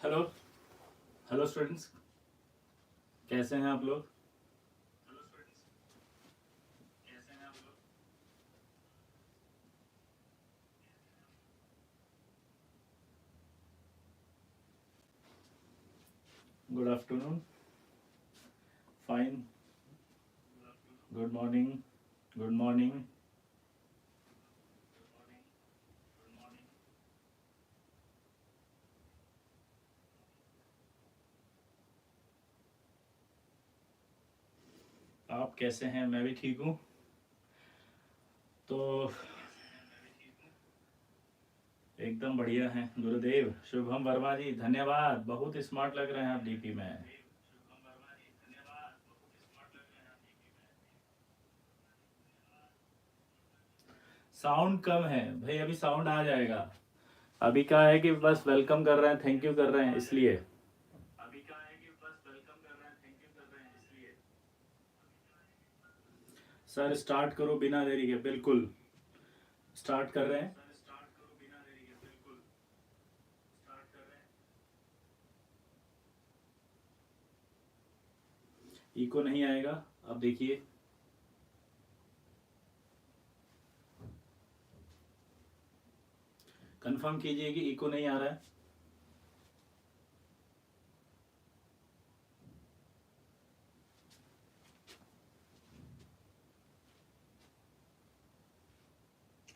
Hello hello students, कैसे हैं आप लोग। Good afternoon, fine, good morning, good morning. आप कैसे हैं? मैं भी ठीक हूँ। तो एकदम बढ़िया हैं गुरुदेव। शुभम वर्मा जी, धन्यवाद, बहुत स्मार्ट लग रहे हैं आप डीपी में। साउंड कम है भाई, अभी साउंड आ जाएगा। अभी क्या है कि बस वेलकम कर रहे हैं, थैंक यू कर रहे हैं, इसलिए। सर स्टार्ट करो बिना देरी के, बिल्कुल स्टार्ट कर रहे हैं। इको नहीं आएगा, अब देखिए। कंफर्म कीजिए कि इको नहीं आ रहा है।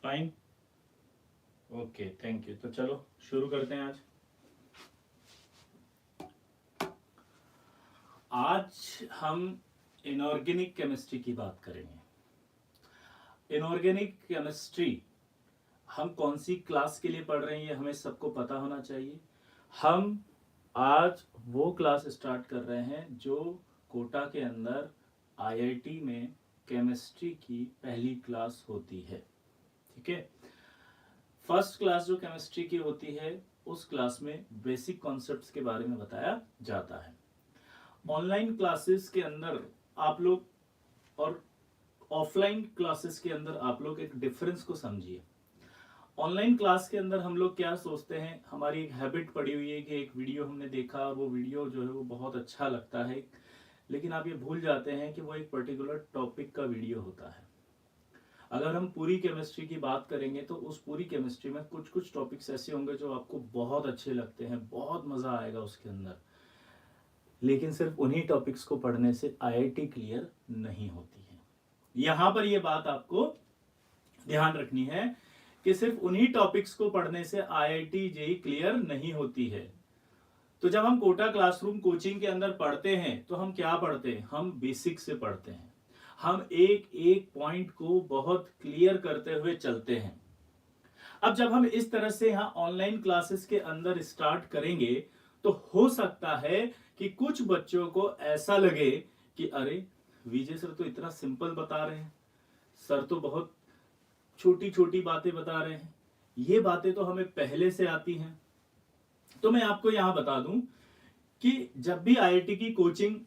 Fine, okay, thank you. तो चलो शुरू करते हैं। आज हम इनऑर्गेनिक केमिस्ट्री की बात करेंगे। इनऑर्गेनिक केमिस्ट्री हम कौन सी क्लास के लिए पढ़ रहे हैं ये हमें सबको पता होना चाहिए। हम आज वो क्लास स्टार्ट कर रहे हैं जो कोटा के अंदर आईआईटी में केमिस्ट्री की पहली क्लास होती है। ठीक है, फर्स्ट क्लास जो केमिस्ट्री की होती है उस क्लास में बेसिक कॉन्सेप्ट्स के बारे में बताया जाता है। ऑनलाइन क्लासेस के अंदर आप लोग और ऑफलाइन क्लासेस के अंदर आप लोग एक डिफरेंस को समझिए। ऑनलाइन क्लास के अंदर हम लोग क्या सोचते हैं, हमारी एक हैबिट पड़ी हुई है कि एक वीडियो हमने देखा और वो वीडियो जो है वो बहुत अच्छा लगता है, लेकिन आप ये भूल जाते हैं कि वो एक पर्टिकुलर टॉपिक का वीडियो होता है। अगर हम पूरी केमिस्ट्री की बात करेंगे तो उस पूरी केमिस्ट्री में कुछ कुछ टॉपिक्स ऐसे होंगे जो आपको बहुत अच्छे लगते हैं, बहुत मजा आएगा उसके अंदर, लेकिन सिर्फ उन्हीं टॉपिक्स को पढ़ने से आईआईटी क्लियर नहीं होती है। यहां पर यह बात आपको ध्यान रखनी है कि सिर्फ उन्हीं टॉपिक्स को पढ़ने से आईआईटी जेई क्लियर नहीं होती है। तो जब हम कोटा क्लासरूम कोचिंग के अंदर पढ़ते हैं तो हम क्या पढ़ते हैं, हम बेसिक से पढ़ते हैं। हम एक एक पॉइंट को बहुत क्लियर करते हुए चलते हैं। अब जब हम इस तरह से यहाँ ऑनलाइन क्लासेस के अंदर स्टार्ट करेंगे तो हो सकता है कि कुछ बच्चों को ऐसा लगे कि अरे विजय सर तो इतना सिंपल बता रहे हैं, सर तो बहुत छोटी छोटी बातें बता रहे हैं, ये बातें तो हमें पहले से आती हैं। तो मैं आपको यहां बता दूं कि जब भी आईआईटी की कोचिंग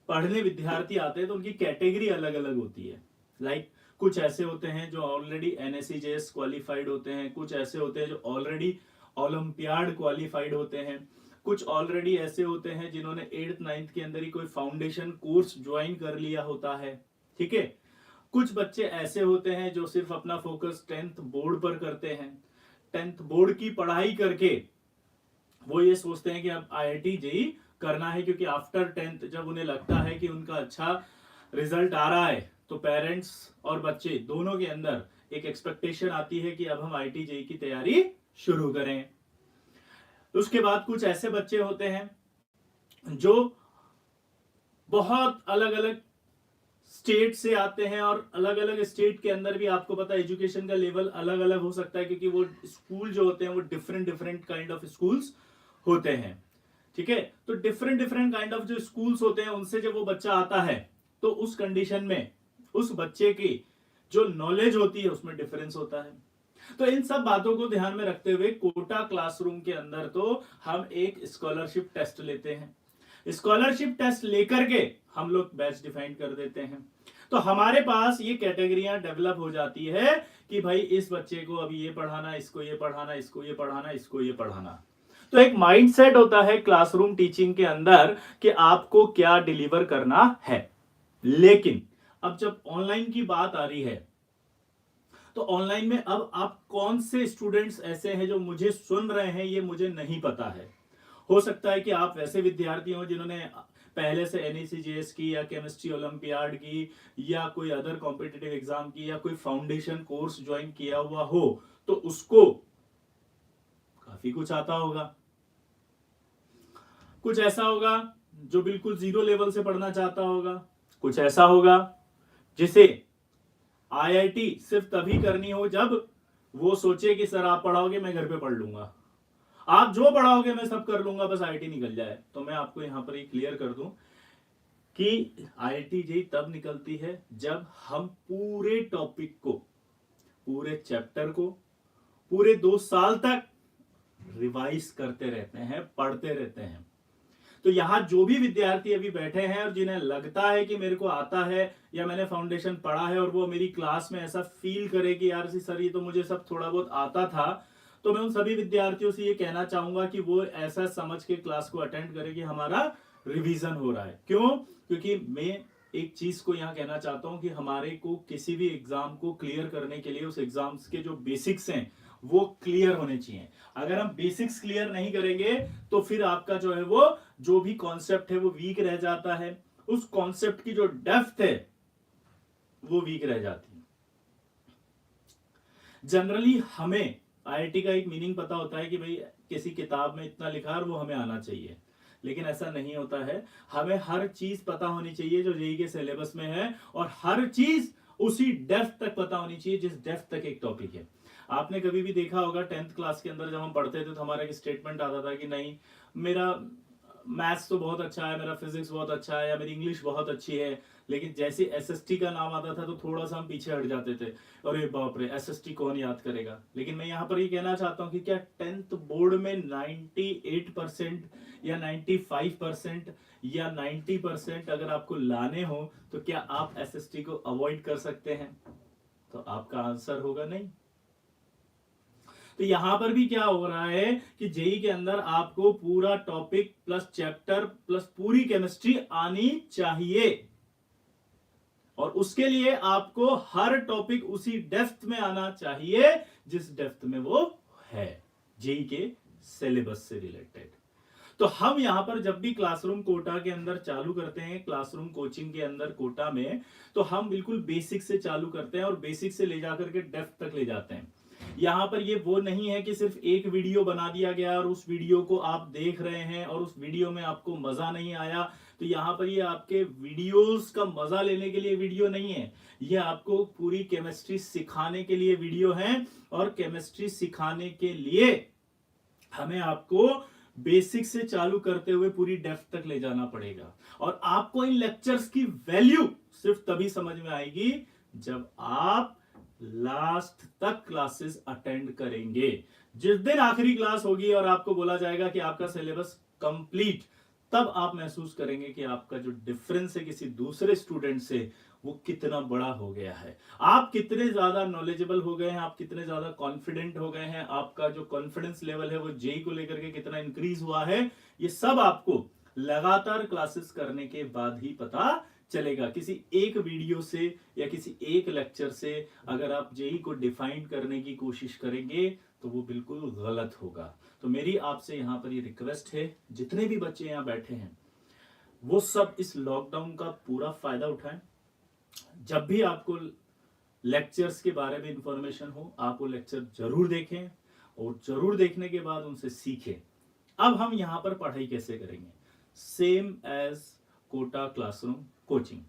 पढ़ने विद्यार्थी आते हैं तो उनकी कैटेगरी अलग अलग होती है। लाइक कुछ ऐसे होते हैं जो ऑलरेडी एनएससीजेएस क्वालिफाइड होते हैं, कुछ ऐसे होते हैं जो ऑलरेडी ओलंपियाड क्वालिफाइड होते हैं, कुछ ऑलरेडी ऐसे होते हैं जिन्होंने 8th 9th के अंदर ही कोई फाउंडेशन कोर्स ज्वाइन कर लिया होता है। ठीक है, कुछ बच्चे ऐसे होते हैं जो सिर्फ अपना फोकस 10th बोर्ड पर करते हैं। 10th बोर्ड की पढ़ाई करके वो ये सोचते हैं कि अब आईआईटी जेई करना है, क्योंकि आफ्टर 10th जब उन्हें लगता है कि उनका अच्छा रिजल्ट आ रहा है तो पेरेंट्स और बच्चे दोनों के अंदर एक एक्सपेक्टेशन आती है कि अब हम आईआईटी जेई की तैयारी शुरू करें। उसके बाद कुछ ऐसे बच्चे होते हैं जो बहुत अलग अलग स्टेट से आते हैं, और अलग अलग स्टेट के अंदर भी आपको पता है एजुकेशन का लेवल अलग अलग हो सकता है, क्योंकि वो स्कूल जो होते हैं वो different different kind of schools होते हैं। ठीक है, तो डिफरेंट डिफरेंट काइंड ऑफ जो स्कूल्स होते हैं उनसे जब वो बच्चा आता है तो उस कंडीशन में उस बच्चे की जो नॉलेज होती है उसमें डिफरेंस होता है। तो इन सब बातों को ध्यान में रखते हुए कोटा क्लासरूम के अंदर तो हम एक स्कॉलरशिप टेस्ट लेते हैं। स्कॉलरशिप टेस्ट लेकर के हम लोग बैच डिफाइन कर देते हैं। तो हमारे पास ये कैटेगरियां डेवलप हो जाती है कि भाई इस बच्चे को अभी ये पढ़ाना, इसको ये पढ़ाना, इसको ये पढ़ाना, इसको ये पढ़ाना। तो एक माइंडसेट होता है क्लासरूम टीचिंग के अंदर कि आपको क्या डिलीवर करना है। लेकिन अब जब ऑनलाइन की बात आ रही है, तो ऑनलाइन में अब आप कौन से स्टूडेंट्स ऐसे हैं जो मुझे सुन रहे हैं, ये मुझे नहीं पता है। हो सकता है कि आप वैसे विद्यार्थी हो जिन्होंने पहले से NECJS की या केमिस्ट्री ओलंपियाड की या कोई अदर कॉम्पिटिटिव एग्जाम की या कोई फाउंडेशन कोर्स ज्वाइन किया हुआ हो, तो उसको काफी कुछ आता होगा। कुछ ऐसा होगा जो बिल्कुल जीरो लेवल से पढ़ना चाहता होगा, कुछ ऐसा होगा जिसे IIT सिर्फ तभी करनी हो जब वो सोचे कि सर आप पढ़ाओगे मैं घर पे पढ़ लूंगा, आप जो पढ़ाओगे मैं सब कर लूंगा, बस IIT निकल जाए। तो मैं आपको यहां पर ये क्लियर कर दूं कि IIT JEE तब निकलती है जब हम पूरे टॉपिक को, पूरे चैप्टर को पूरे 2 साल तक रिवाइज करते रहते हैं, पढ़ते रहते हैं। तो यहां जो भी विद्यार्थी अभी बैठे हैं और जिन्हें लगता है कि मेरे को आता है या मैंने फाउंडेशन पढ़ा है और वो मेरी क्लास में ऐसा फील करे कि यार सर ये तो मुझे सब थोड़ा बहुत आता था, तो मैं उन सभी विद्यार्थियों से ये कहना चाहूंगा कि वो ऐसा समझ के क्लास को अटेंड करे कि हमारा रिवीजन हो रहा है। क्यों? क्योंकि मैं एक चीज को यहां कहना चाहता हूं कि हमारे को किसी भी एग्जाम को क्लियर करने के लिए उस एग्जाम्स के जो बेसिक्स हैं वो क्लियर होने चाहिए। अगर हम बेसिक्स क्लियर नहीं करेंगे तो फिर आपका जो है वो जो भी कॉन्सेप्ट है वो वीक रह जाता है, उस कॉन्सेप्ट की जो डेप्थ है वो वीक रह जाती है। जनरली हमें IIT का एक मीनिंग पता होता है कि भाई किसी किताब में इतना लिखा है और वो हमें आना चाहिए, लेकिन ऐसा नहीं होता है। हमें हर चीज पता होनी चाहिए जो JEE के सिलेबस में है, और हर चीज उसी डेप्थ तक पता होनी चाहिए जिस डेप्थ तक एक टॉपिक है। आपने कभी भी देखा होगा 10th क्लास के अंदर जब हम पढ़ते थे तो हमारा एक स्टेटमेंट आता था कि नहीं मेरा मैथ्स तो बहुत अच्छा है, मेरा फिजिक्स बहुत अच्छा है, या मेरी इंग्लिश बहुत अच्छी है, लेकिन जैसे SST का नाम आता था तो थोड़ा सा हम पीछे हट जाते थे, अरे बाप रे SST कौन याद करेगा। लेकिन मैं यहाँ पर ये कहना चाहता हूँ कि क्या 10th बोर्ड में 98% या 95% या 90% अगर आपको लाने हो तो क्या आप SST को अवॉइड कर सकते हैं? तो आपका आंसर होगा नहीं। तो यहां पर भी क्या हो रहा है कि JEE के अंदर आपको पूरा टॉपिक प्लस चैप्टर प्लस पूरी केमिस्ट्री आनी चाहिए, और उसके लिए आपको हर टॉपिक उसी डेप्थ में आना चाहिए जिस डेप्थ में वो है JEE के सिलेबस से रिलेटेड। तो हम यहां पर जब भी क्लासरूम कोटा के अंदर चालू करते हैं, क्लासरूम कोचिंग के अंदर कोटा में, तो हम बिल्कुल बेसिक से चालू करते हैं और बेसिक से ले जाकर के डेप्थ तक ले जाते हैं। यहां पर ये वो नहीं है कि सिर्फ एक वीडियो बना दिया गया और उस वीडियो को आप देख रहे हैं और उस वीडियो में आपको मजा नहीं आया। तो यहां पर ये आपके वीडियोस का मजा लेने के लिए वीडियो नहीं है, ये आपको पूरी केमिस्ट्री सिखाने के लिए वीडियो है, और केमिस्ट्री सिखाने के लिए हमें आपको बेसिक से चालू करते हुए पूरी डेप्थ तक ले जाना पड़ेगा। और आपको इन लेक्चर्स की वैल्यू सिर्फ तभी समझ में आएगी जब आप लास्ट तक क्लासेस अटेंड करेंगे। जिस दिन आखिरी क्लास होगी और आपको बोला जाएगा कि आपका सिलेबस कंप्लीट, तब आप महसूस करेंगे कि आपका जो डिफरेंस है किसी दूसरे स्टूडेंट से वो कितना बड़ा हो गया है, आप कितने ज्यादा नॉलेजेबल हो गए हैं, आप कितने ज्यादा कॉन्फिडेंट हो गए हैं, आपका जो कॉन्फिडेंस लेवल है वो JEE को लेकर के कितना इंक्रीज हुआ है। ये सब आपको लगातार क्लासेस करने के बाद ही पता चलेगा। किसी एक वीडियो से या किसी एक लेक्चर से अगर आप JEE को डिफाइन करने की कोशिश करेंगे तो वो बिल्कुल गलत होगा। तो मेरी आपसे यहां पर ये रिक्वेस्ट है, जितने भी बच्चे यहां बैठे हैं वो सब इस लॉकडाउन का पूरा फायदा उठाएं। जब भी आपको लेक्चर्स के बारे में इंफॉर्मेशन हो आप वो लेक्चर जरूर देखें, और जरूर देखने के बाद उनसे सीखें। अब हम यहां पर पढ़ाई कैसे करेंगे? Same as Kota classroom coaching,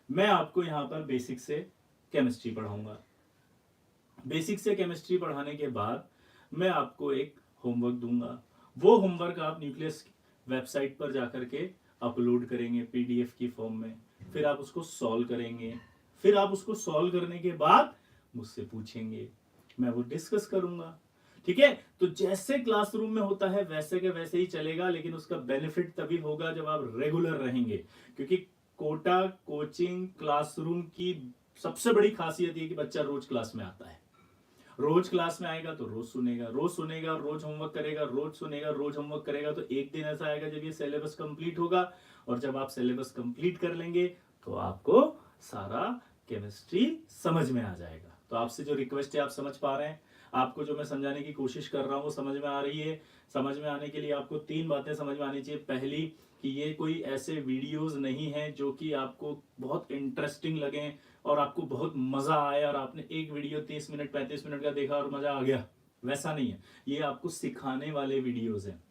मैं आपको यहां पर बेसिक से केमिस्ट्री पढ़ाऊंगा। बेसिक से केमिस्ट्री पढ़ाने के बाद मैं आपको एक होमवर्क दूंगा। वो होमवर्क आप न्यूक्लियस वेबसाइट पर जाकर के अपलोड करेंगे PDF की फॉर्म में, फिर आप उसको सॉल्व करेंगे, फिर आप उसको सॉल्व करने के बाद मुझसे पूछेंगे, मैं वो डिस्कस करूंगा। ठीक है? तो जैसे क्लासरूम में होता है वैसे के वैसे ही चलेगा, लेकिन उसका बेनिफिट तभी होगा जब आप रेगुलर रहेंगे। क्योंकि कोटा कोचिंग क्लासरूम की सबसे बड़ी खासियत ये कि बच्चा रोज क्लास में आता है, रोज क्लास में आएगा तो रोज सुनेगा, रोज सुनेगा, रोज होमवर्क करेगा, रोज सुनेगा, रोज होमवर्क करेगा, तो एक दिन ऐसा आएगा जब ये सिलेबस कंप्लीट होगा। और जब आप सिलेबस कंप्लीट कर लेंगे तो आपको सारा केमिस्ट्री समझ में आ जाएगा। तो आपसे जो रिक्वेस्ट है, आप समझ पा रहे हैं? आपको जो मैं समझाने की कोशिश कर रहा हूँ वो समझ में आ रही है? समझ में आने के लिए आपको 3 बातें समझ में आनी चाहिए। पहली, कि ये कोई ऐसे वीडियोस नहीं है जो कि आपको बहुत इंटरेस्टिंग लगे और आपको बहुत मजा आए और आपने एक वीडियो 30 मिनट 35 मिनट का देखा और मजा आ गया, वैसा नहीं है। ये आपको सिखाने वाले वीडियोस हैं।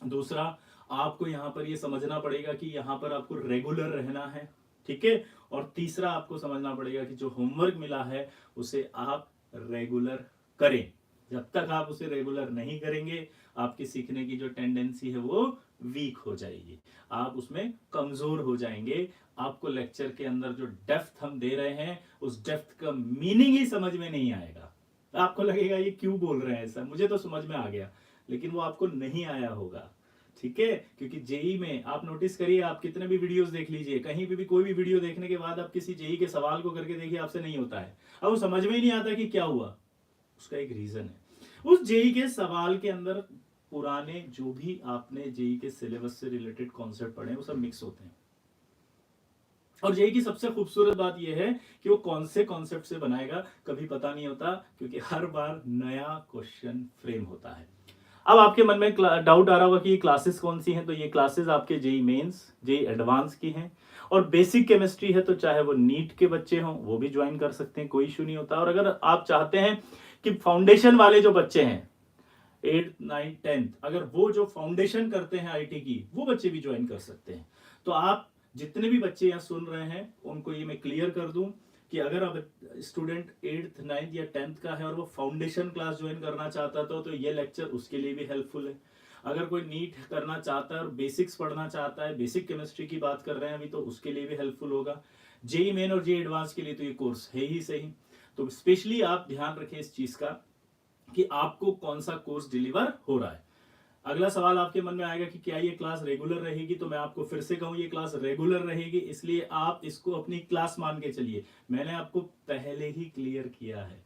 दूसरा, आपको यहाँ पर ये समझना पड़ेगा कि यहाँ पर आपको रेगुलर रहना है, ठीक है। और तीसरा, आपको समझना पड़ेगा कि जो होमवर्क मिला है उसे आप रेगुलर करें। जब तक आप उसे रेगुलर नहीं करेंगे, आपकी सीखने की जो टेंडेंसी है वो वीक हो जाएगी, आप उसमें कमजोर हो जाएंगे। आपको लेक्चर के अंदर जो डेप्थ हम दे रहे हैं उस डेप्थ का मीनिंग ही समझ में नहीं आएगा। आपको लगेगा ये क्यों बोल रहे हैं सर, मुझे तो समझ में आ गया, लेकिन वो आपको नहीं आया होगा, ठीक है। क्योंकि जेई में आप नोटिस करिए, आप कितने भी वीडियोस देख लीजिए, कहीं भी कोई भी वीडियो देखने के बाद आप किसी जेई के सवाल को करके देखिए, आपसे नहीं होता है। अब वो समझ में ही नहीं आता कि क्या हुआ। उसका एक रीजन है, उस जेई के सवाल के अंदर पुराने जो भी आपने जेई के सिलेबस से रिलेटेड कॉन्सेप्ट पढ़े वो सब मिक्स होते हैं। और जेई की सबसे खूबसूरत बात यह है कि वो कौन से कॉन्सेप्ट से बनाएगा कभी पता नहीं होता, क्योंकि हर बार नया क्वेश्चन फ्रेम होता है। अब आपके मन में डाउट आ रहा होगा कि ये क्लासेस कौन सी हैं। तो ये क्लासेस आपके जेई मेंस, जेई एडवांस की हैं। और बेसिक केमिस्ट्री है तो चाहे वो नीट के बच्चे हों वो भी ज्वाइन कर सकते हैं, कोई इशू नहीं होता। और अगर आप चाहते हैं कि फाउंडेशन वाले जो बच्चे हैं 8th 9th 10th, अगर वो जो फाउंडेशन करते हैं आईटी की, वो बच्चे भी ज्वाइन कर सकते हैं। तो आप जितने भी बच्चे यहाँ सुन रहे हैं उनको ये मैं क्लियर कर दूं कि अगर अब स्टूडेंट 8th 9th या 10th का है और वो फाउंडेशन क्लास ज्वाइन करना चाहता तो ये लेक्चर उसके लिए भी हेल्पफुल है। अगर कोई नीट करना चाहता है और बेसिक्स पढ़ना चाहता है, बेसिक केमिस्ट्री की बात कर रहे हैं अभी, तो उसके लिए भी हेल्पफुल होगा। जेई मेन और जेई एडवांस के लिए तो ये कोर्स है ही सही। तो स्पेशली आप ध्यान रखें इस चीज का कि आपको कौन सा कोर्स डिलीवर हो रहा है। अगला सवाल आपके मन में आएगा कि क्या ये क्लास रेगुलर रहेगी। तो मैं आपको फिर से कहूं, ये क्लास रेगुलर रहेगी, इसलिए आप इसको अपनी क्लास मान के चलिए। मैंने आपको पहले ही क्लियर किया है,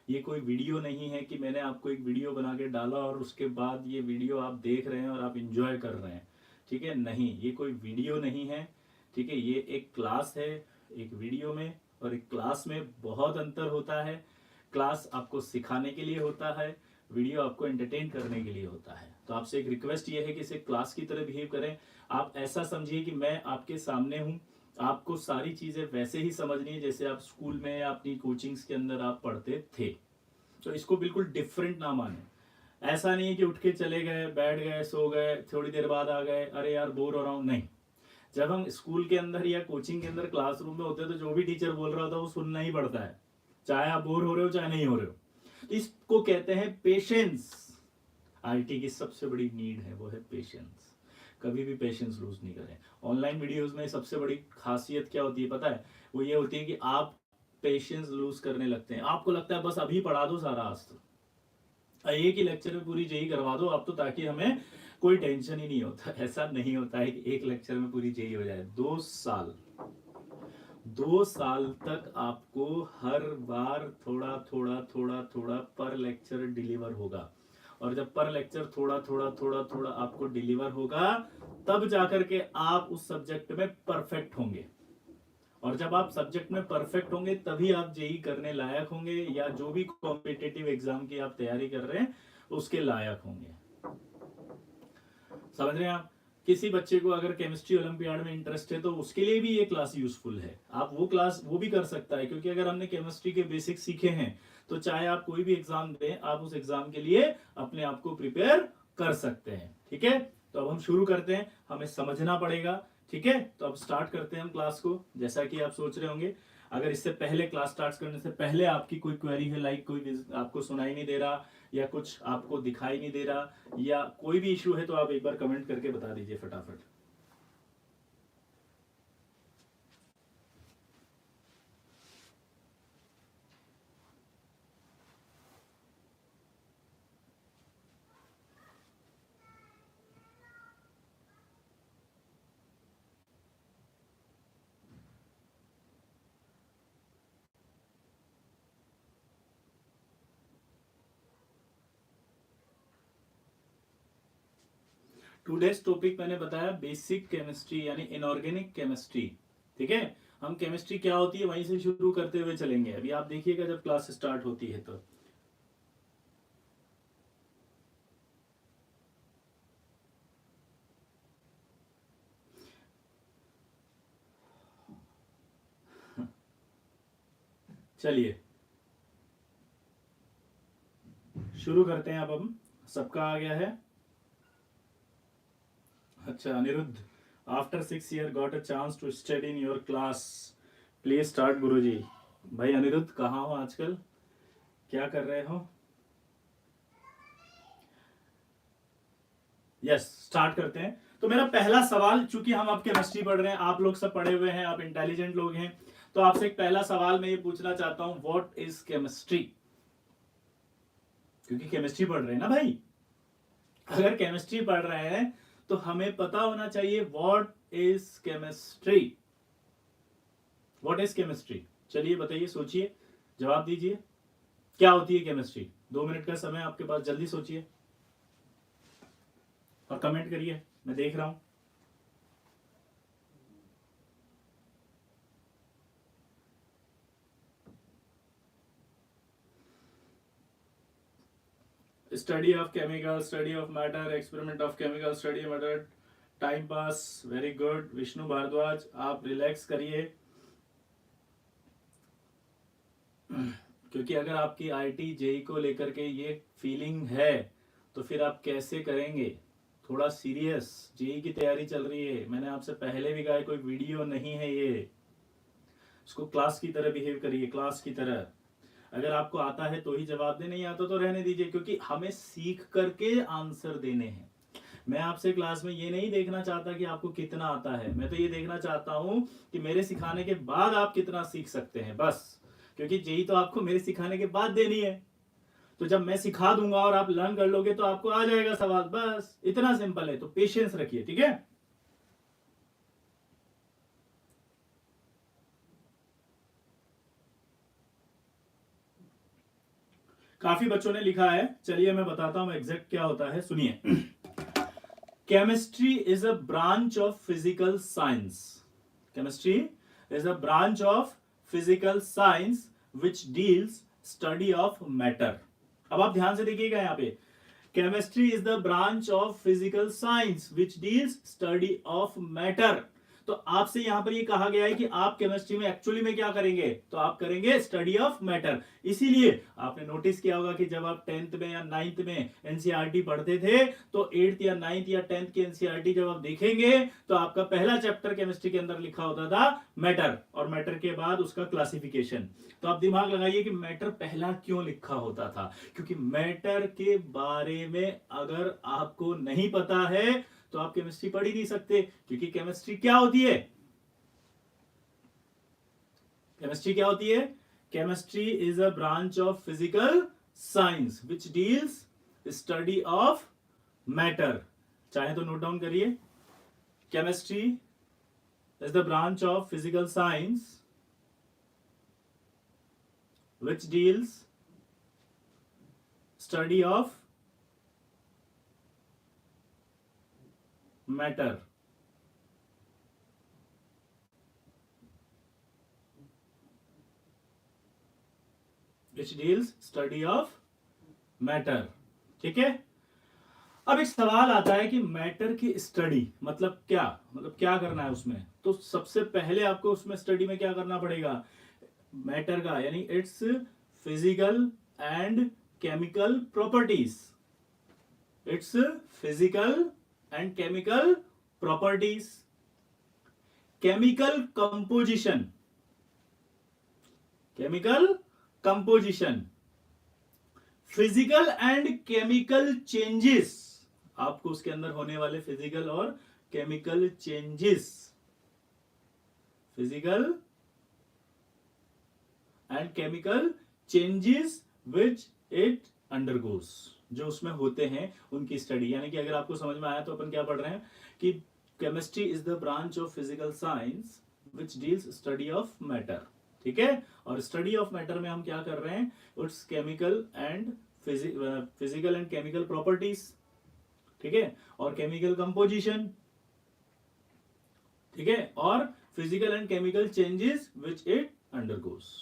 ये कोई वीडियो नहीं है कि मैंने आपको एक वीडियो बना के डाला और उसके बाद ये वीडियो आप देख रहे हैं और आप इंजॉय कर रहे हैं, ठीक है। नहीं, ये कोई वीडियो नहीं है, ठीक है। ये एक क्लास है। एक वीडियो में और एक क्लास में बहुत अंतर होता है। क्लास आपको सिखाने के लिए होता है, वीडियो आपको एंटरटेन करने के लिए होता है। तो आपसे एक रिक्वेस्ट ये है कि इसे क्लास की तरह बिहेव करें। आप ऐसा समझिए कि मैं आपके सामने हूं, आपको सारी चीजें वैसे ही समझनी है जैसे आप स्कूल में या अपनी कोचिंग्स के अंदर आप पढ़ते थे। तो इसको बिल्कुल डिफरेंट ना माने। ऐसा नहीं है कि उठ के चले गए, बैठ गए, सो गए, थोड़ी देर बाद आ गए, अरे यार बोर हो रहा हूं, नहीं। जब हम स्कूल के अंदर या कोचिंग के अंदर क्लासरूम में होते हैं तो जो भी टीचर बोल रहा होता है वो सुनना ही पड़ता है, चाहे आप बोर हो रहे हो चाहे नहीं हो रहे हो। तो इसको कहते हैं पेशेंस। आईटी की सबसे बड़ी नीड है वो है पेशेंस। कभी भी पेशेंस लूज नहीं करें। ऑनलाइन वीडियोस में सबसे बड़ी खासियत क्या होती है पता है? वो ये होती है कि आप पेशेंस लूज करने लगते हैं। आपको लगता है बस अभी पढ़ा दो सारा, आज तो एक ही लेक्चर में पूरी जेई करवा दो आप, तो ताकि हमें कोई टेंशन ही नहीं होता। ऐसा नहीं होता है कि एक लेक्चर में पूरी जेई हो जाए। 2 साल तक आपको हर बार थोड़ा थोड़ा थोड़ा थोड़ा पर लेक्चर डिलीवर होगा। और जब पर लेक्चर थोड़ा थोड़ा थोड़ा थोड़ा आपको डिलीवर होगा, तब जाकर के आप उस सब्जेक्ट में परफेक्ट होंगे। और जब आप सब्जेक्ट में परफेक्ट होंगे तभी आप जेई करने लायक होंगे, या जो भी कॉम्पिटिटिव एग्जाम की आप तैयारी कर रहे हैं उसके लायक होंगे। समझ रहे हैं आप? किसी बच्चे को अगर केमिस्ट्री ओलंपियाड में इंटरेस्ट है तो उसके लिए भी ये क्लास यूजफुल है। आप वो क्लास वो भी कर सकता है, क्योंकि अगर हमने केमिस्ट्री के बेसिक सीखे हैं तो चाहे आप कोई भी एग्जाम दें, आप उस एग्जाम के लिए अपने आप को प्रिपेयर कर सकते हैं, ठीक है। तो अब हम शुरू करते हैं, हमें समझना पड़ेगा, ठीक है। तो अब स्टार्ट करते हैं हम क्लास को। जैसा कि आप सोच रहे होंगे, अगर इससे पहले क्लास स्टार्ट करने से पहले आपकी कोई क्वेरी है, लाइक कोई आपको सुनाई नहीं दे रहा या कुछ आपको दिखाई नहीं दे रहा या कोई भी इशू है, तो आप एक बार कमेंट करके बता दीजिए फटाफट। टुडेज टॉपिक मैंने बताया बेसिक केमिस्ट्री यानी इनऑर्गेनिक केमिस्ट्री। ठीक है, हम केमिस्ट्री क्या होती है वहीं से शुरू करते हुए चलेंगे। अभी आप देखिएगा जब क्लास स्टार्ट होती है तो चलिए शुरू करते हैं। अब हम सबका आ गया है। अच्छा Anirudh, after 6 years got a chance to study in your class, please start गुरुजी। भाई अनिरुद्ध कहाँ हो आजकल, क्या कर रहे हो? यस स्टार्ट करते हैं। तो मेरा पहला सवाल, चूंकि हम अब केमिस्ट्री पढ़ रहे हैं, आप लोग सब पढ़े हुए हैं, आप इंटेलिजेंट लोग हैं, तो आपसे एक पहला सवाल मैं ये पूछना चाहता हूं, व्हाट इज केमिस्ट्री? क्योंकि केमिस्ट्री पढ़ रहे हैं ना भाई, अगर केमिस्ट्री पढ़ रहे हैं तो हमें पता होना चाहिए what is chemistry. What is chemistry? चलिए बताइए, सोचिए, जवाब दीजिए, क्या होती है केमिस्ट्री? 2 मिनट का समय आपके पास, जल्दी सोचिए और कमेंट करिए, मैं देख रहा हूं। Study of chemical, study of matter, experiment of chemical, study of matter, time pass. Very good Vishnu Bhardwaj, आप रिलैक्स करिए, क्योंकि अगर आपकी आईटी जेई को लेकर के ये फीलिंग है तो फिर आप कैसे करेंगे? थोड़ा सीरियस, जेई की तैयारी चल रही है, मैंने आपसे पहले भी कहा कोई वीडियो नहीं है ये, इसको क्लास की तरह बिहेव करिए, क्लास की तरह। अगर आपको आता है तो ही जवाब दे, नहीं आता तो रहने दीजिए, क्योंकि हमें सीख करके आंसर देने हैं। मैं आपसे क्लास में ये नहीं देखना चाहता कि आपको कितना आता है, मैं तो ये देखना चाहता हूं कि मेरे सिखाने के बाद आप कितना सीख सकते हैं, बस। क्योंकि जेई तो आपको मेरे सिखाने के बाद देनी है, तो जब मैं सिखा दूंगा और आप लर्न कर लोगे तो आपको आ जाएगा सवाल, बस इतना सिंपल है। तो पेशेंस रखिए, ठीक है। काफी बच्चों ने लिखा है, चलिए मैं बताता हूं एग्जैक्ट क्या होता है, सुनिए। Chemistry is a branch of physical science. Chemistry is a branch of physical science which deals study of matter. अब आप ध्यान से देखिएगा यहाँ पे, chemistry is the branch of physical science which deals study of matter. तो आपसे यहां पर ये कहा गया है कि आप केमिस्ट्री में एक्चुअली में क्या करेंगे, तो आप करेंगे स्टडी ऑफ मैटर। इसीलिए आपने नोटिस किया होगा कि जब आप 10th में या 9th में एनसीईआरटी पढ़ते थे तो 8th या 9th या 10th की एनसीईआरटी जब आप देखेंगे तो आपका पहला चैप्टर केमिस्ट्री के अंदर लिखा होता था मैटर, और मैटर के बाद उसका क्लासिफिकेशन। तो आप दिमाग लगाइए कि मैटर पहला क्यों लिखा होता था, क्योंकि मैटर के बारे में अगर आपको नहीं पता है तो आप केमिस्ट्री पढ़ ही नहीं सकते। क्योंकि केमिस्ट्री क्या होती है? केमिस्ट्री क्या होती है? Chemistry is a branch of physical science which deals study of matter. चाहे तो नोट डाउन करिए, chemistry is the branch of physical science which deals study of matter। which deals study of matter। ठीक है। अब एक सवाल आता है कि मैटर की स्टडी मतलब क्या, मतलब क्या करना है उसमें। तो सबसे पहले आपको उसमें स्टडी में क्या करना पड़ेगा, मैटर का, यानी it's physical and chemical properties. It's physical and chemical properties, chemical composition, chemical composition, physical and chemical changes. आपको उसके अंदर होने वाले फिजिकल और chemical changes, physical and chemical changes which it undergoes, जो उसमें होते हैं उनकी स्टडी। यानी कि अगर आपको समझ में आया तो अपन क्या पढ़ रहे हैं कि chemistry is the branch of physical science which deals study of matter. ठीक है, और स्टडी ऑफ मैटर में हम क्या कर रहे हैं, it's chemical and physical and chemical properties. ठीक है, और केमिकल कंपोजिशन, ठीक है, और physical and chemical changes which it undergoes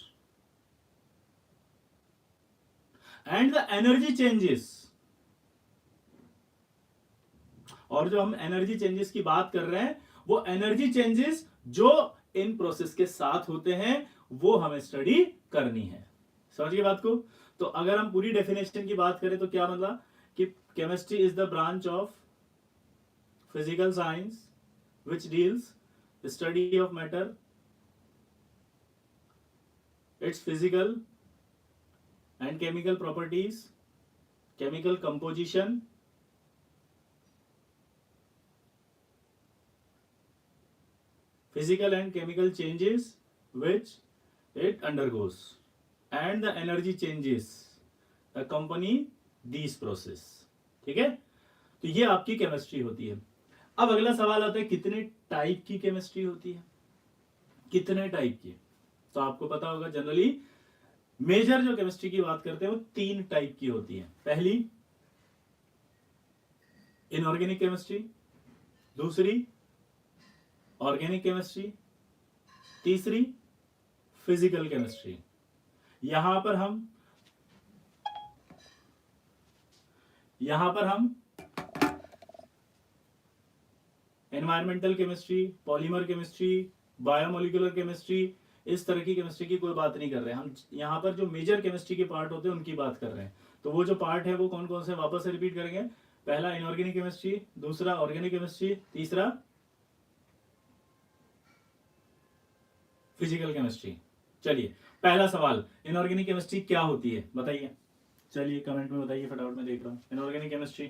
and the energy changes. और जो हम एनर्जी चेंजेस की बात कर रहे हैं वो एनर्जी चेंजेस जो इन प्रोसेस के साथ होते हैं वो हमें स्टडी करनी है। समझ गए बात को? तो अगर हम पूरी डेफिनेशन की बात करें तो क्या मतलब कि chemistry is the branch of physical science which deals study of matter, it's physical and chemical properties, chemical composition, physical and chemical changes which it undergoes and the energy changes accompany these process। ठीक है, तो ये आपकी chemistry होती है। अब अगला सवाल आता है कितने टाइप की केमिस्ट्री होती है, कितने टाइप की? तो आपको पता होगा जनरली मेजर जो केमिस्ट्री की बात करते हैं वो 3 टाइप की होती है। पहली इनऑर्गेनिक केमिस्ट्री, दूसरी ऑर्गेनिक केमिस्ट्री, तीसरी फिजिकल केमिस्ट्री। यहां पर हम environmental chemistry, polymer chemistry, biomolecular chemistry, इस तरह की केमिस्ट्री की कोई बात नहीं कर रहे हैं। हम यहां पर जो मेजर केमिस्ट्री के पार्ट होते हैं उनकी बात कर रहे हैं। तो वो जो पार्ट है वो कौन कौन से वापस से रिपीट करेंगे? पहला इनऑर्गेनिक केमिस्ट्री, दूसरा ऑर्गेनिक केमिस्ट्री, तीसरा फिजिकल केमिस्ट्री। चलिए पहला सवाल, इनऑर्गेनिक केमिस्ट्री क्या होती है बताइए? चलिए कमेंट में बताइए फटाफट, मैं देख रहा हूं। Inorganic chemistry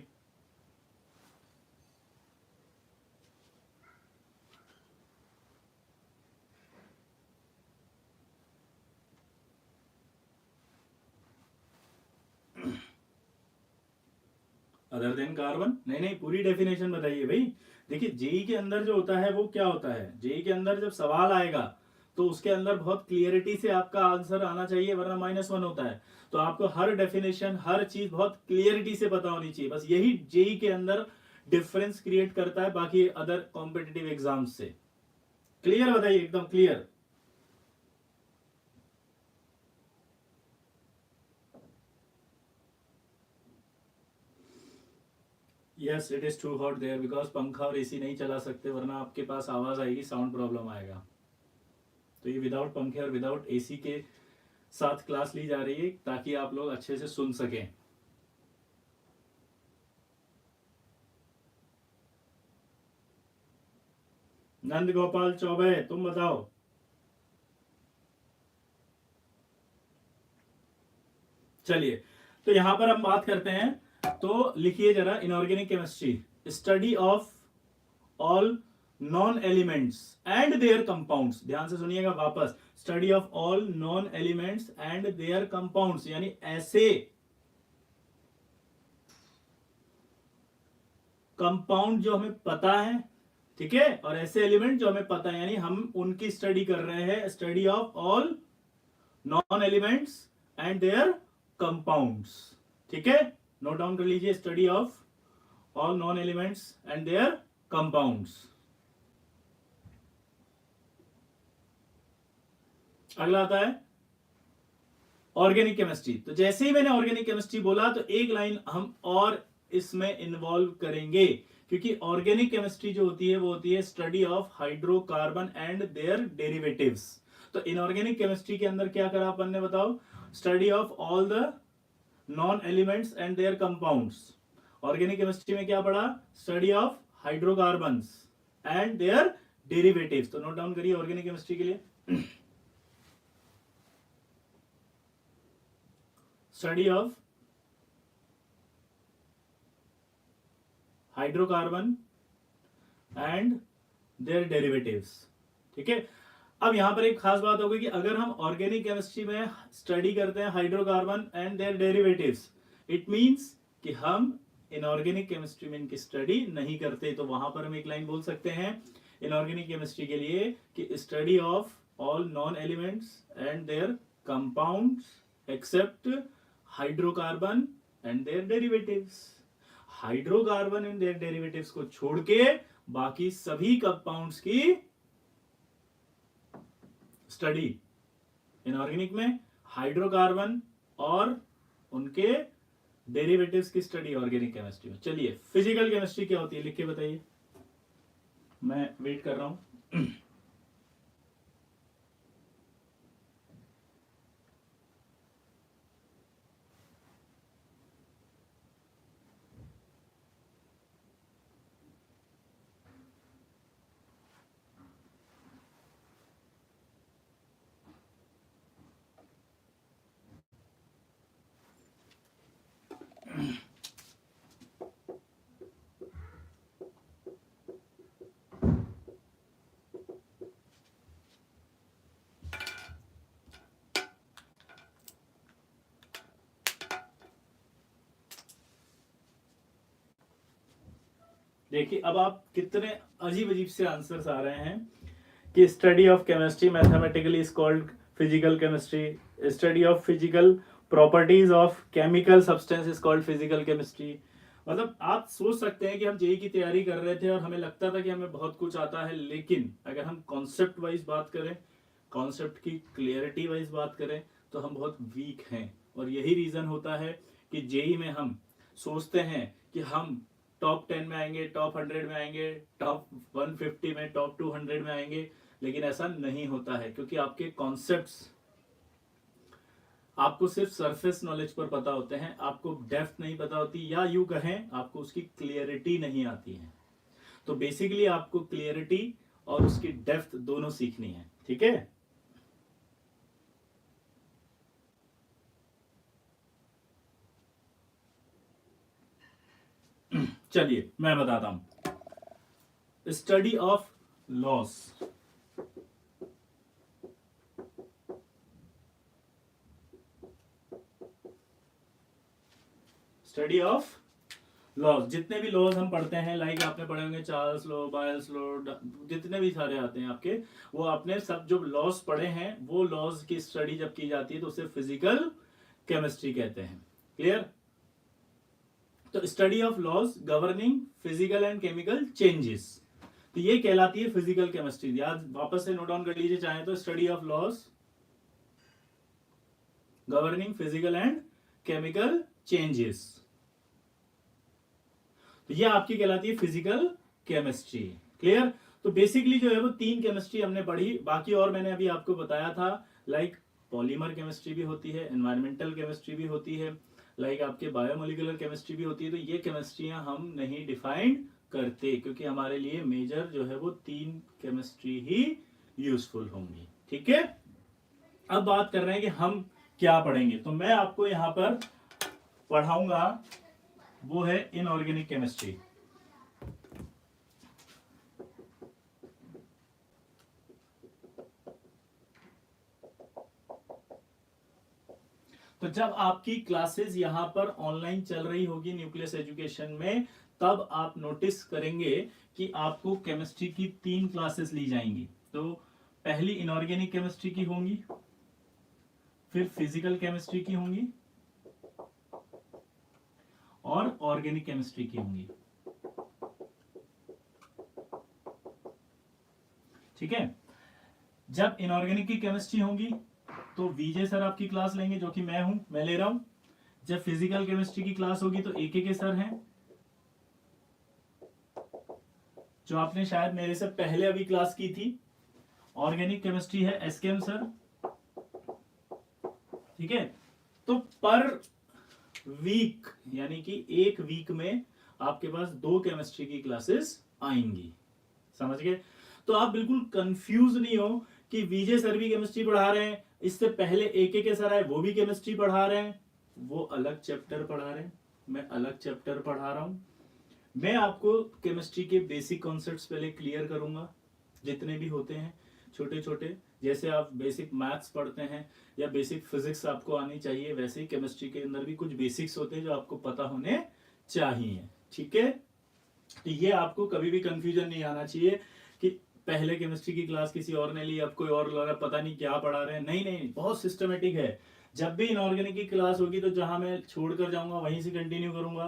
other than carbon? नहीं, पूरी डेफिनेशन बताइए भाई। देखिए जेई के अंदर जो होता है वो क्या होता है, जेई के अंदर जब सवाल आएगा तो उसके अंदर बहुत क्लियरिटी से आपका आंसर आना चाहिए, वरना -1 होता है। तो आपको हर डेफिनेशन, हर चीज बहुत क्लियरिटी से पता होनी चाहिए। बस यही जेई के अंदर डिफरेंस क्रिएट करता है बाकी अदर कॉम्पिटिटिव एग्जाम्स से। क्लियर बताइए, एकदम clear. Yes it is too hot there because पंखा और एसी नहीं चला सकते, वरना आपके पास आवाज आएगी, साउंड प्रॉब्लम आएगा। तो ये विदाउट पंखे और विदाउट एसी के साथ क्लास ली जा रही है ताकि आप लोग अच्छे से सुन सकें। नंद गोपाल चौबे तुम बताओ। चलिए तो यहां पर हम बात करते हैं, तो लिखिए जरा, inorganic chemistry study of all non elements and their compounds. ध्यान से सुनिएगा वापस, study of all non elements and their compounds, यानी ऐसे कंपाउंड जो हमें पता है, ठीक है, और ऐसे एलिमेंट जो हमें पता है, यानी हम उनकी स्टडी कर रहे हैं। Study of all non elements and their compounds, ठीक है, नोट डाउन कर लीजिए, study of all non elements and their compounds. अगला आता है ऑर्गेनिक केमिस्ट्री। तो जैसे ही मैंने ऑर्गेनिक केमिस्ट्री बोला तो एक लाइन हम और इसमें इन्वॉल्व करेंगे, क्योंकि ऑर्गेनिक केमिस्ट्री जो होती है वो होती है study of hydrocarbon and their derivatives. तो इनऑर्गेनिक केमिस्ट्री के अंदर क्या करा अपन ने बताओ? Study of all the non elements and their compounds. Organic chemistry में क्या पढ़ा? Study of hydrocarbons and their derivatives. तो नोट डाउन करिए ऑर्गेनिक केमिस्ट्री के लिए, study of hydrocarbon and their derivatives, ठीक है। अब यहां पर एक खास बात होगी कि अगर हम ऑर्गेनिक केमिस्ट्री में स्टडी करते हैं hydrocarbon and their derivatives, it means कि हम इनऑर्गेनिक केमिस्ट्री में इनकी स्टडी नहीं करते। तो वहां पर हम एक लाइन बोल सकते हैं इनऑर्गेनिक केमिस्ट्री के लिए कि study of all non elements and their compounds except hydrocarbon and their derivatives. Hydrocarbon and their derivatives को छोड़ के बाकी सभी कंपाउंड्स की स्टडी। इनऑर्गेनिक में हाइड्रोकार्बन और उनके डेरिवेटिव्स की स्टडी ऑर्गेनिक केमिस्ट्री में। चलिए फिजिकल केमिस्ट्री क्या होती है लिख के बताइए, मैं वेट कर रहा हूं। देखिए अब आप कितने अजीब अजीब से आंसर्स आ रहे हैं कि study of chemistry mathematically is called physical chemistry, study of physical properties of chemical substance is called physical chemistry. मतलब आप सोच सकते हैं कि हम जेई की तैयारी कर रहे थे और हमें लगता था कि हमें बहुत कुछ आता है, लेकिन अगर हम कॉन्सेप्ट वाइज बात करें, कॉन्सेप्ट की क्लियरिटी वाइज बात करें तो हम बहुत वीक हैं। और यही रीजन होता है कि जेई में हम सोचते हैं कि हम टॉप 10 में आएंगे, टॉप 100 में आएंगे, टॉप 150 में, टॉप 200 में आएंगे, लेकिन ऐसा नहीं होता है क्योंकि आपके कॉन्सेप्ट्स आपको सिर्फ सरफेस नॉलेज पर पता होते हैं, आपको डेप्थ नहीं पता होती, या यूं कहें आपको उसकी क्लियरिटी नहीं आती है। तो बेसिकली आपको क्लियरिटी और उसकी डेप्थ दोनों सीखनी है, ठीक है। चलिए मैं बताता हूं, study of laws. Study of laws, जितने भी लॉज हम पढ़ते हैं, लाइक आपने पढ़े होंगे चार्ल्स लॉ, बायल्स लॉ, जितने भी सारे आते हैं आपके, वो आपने सब जो लॉज पढ़े हैं वो लॉज की स्टडी जब की जाती है तो उसे फिजिकल केमिस्ट्री कहते हैं। क्लियर। तो study of laws governing physical and chemical changes, तो ये कहलाती है फिजिकल केमिस्ट्री। याद वापस से नोट डाउन कर लीजिए चाहे तो, study of laws governing physical and chemical changes, तो ये आपकी कहलाती है फिजिकल केमिस्ट्री। क्लियर। तो बेसिकली जो है वो 3 केमिस्ट्री हमने पढ़ी, बाकी और मैंने अभी आपको बताया था, लाइक पॉलीमर केमिस्ट्री भी होती है, एनवायरमेंटल केमिस्ट्री भी होती है, लाइक आपके बायोमोलिकुलर केमिस्ट्री भी होती है। तो ये केमिस्ट्रियां हम नहीं डिफाइन करते क्योंकि हमारे लिए मेजर जो है वो 3 केमिस्ट्री ही यूजफुल होंगी, ठीक है। अब बात कर रहे हैं कि हम क्या पढ़ेंगे, तो मैं आपको यहां पर पढ़ाऊंगा वो है इनऑर्गेनिक केमिस्ट्री। तो जब आपकी क्लासेस यहां पर ऑनलाइन चल रही होगी न्यूक्लियस एजुकेशन में, तब आप नोटिस करेंगे कि आपको केमिस्ट्री की 3 क्लासेस ली जाएंगी। तो पहली इनऑर्गेनिक केमिस्ट्री की होंगी, फिर फिजिकल केमिस्ट्री की होंगी और ऑर्गेनिक केमिस्ट्री की होंगी, ठीक है। जब इनऑर्गेनिक की केमिस्ट्री होंगी तो विजय सर आपकी क्लास लेंगे, जो कि मैं ले रहा हूं। जब फिजिकल केमिस्ट्री की क्लास होगी तो एके के सर हैं, जो आपने शायद मेरे से पहले अभी क्लास की थी। ऑर्गेनिक केमिस्ट्री है एसकेएम सर, ठीक है। तो पर वीक यानी कि एक वीक में आपके पास 2 केमिस्ट्री की क्लासेस आएंगी, समझ गए। तो आप बिल्कुल कंफ्यूज नहीं हो कि विजय सर भी केमिस्ट्री पढ़ा रहे हैं, इससे पहले एके के सर आए वो भी केमिस्ट्री पढ़ा रहे हैं, वो अलग चैप्टर पढ़ा रहे हैं, मैं अलग चैप्टर पढ़ा रहा हूं। मैं आपको केमिस्ट्री के बेसिक कॉन्सेप्ट्स पहले क्लियर करूंगा, जितने भी होते हैं छोटे छोटे, जैसे आप बेसिक मैथ्स पढ़ते हैं या बेसिक फिजिक्स आपको आनी चाहिए, वैसे ही केमिस्ट्री के अंदर भी कुछ बेसिक्स होते हैं जो आपको पता होने चाहिए, ठीक है। तो ये आपको कभी भी कंफ्यूजन नहीं आना चाहिए कि पहले केमिस्ट्री की क्लास किसी और ने ली, अब कोई और लग रहा, पता नहीं क्या पढ़ा रहे हैं। नहीं नहीं, बहुत सिस्टमेटिक है। जब भी इनऑर्गेनिक की क्लास होगी तो जहां मैं छोड़कर जाऊंगा वहीं से कंटिन्यू करूंगा।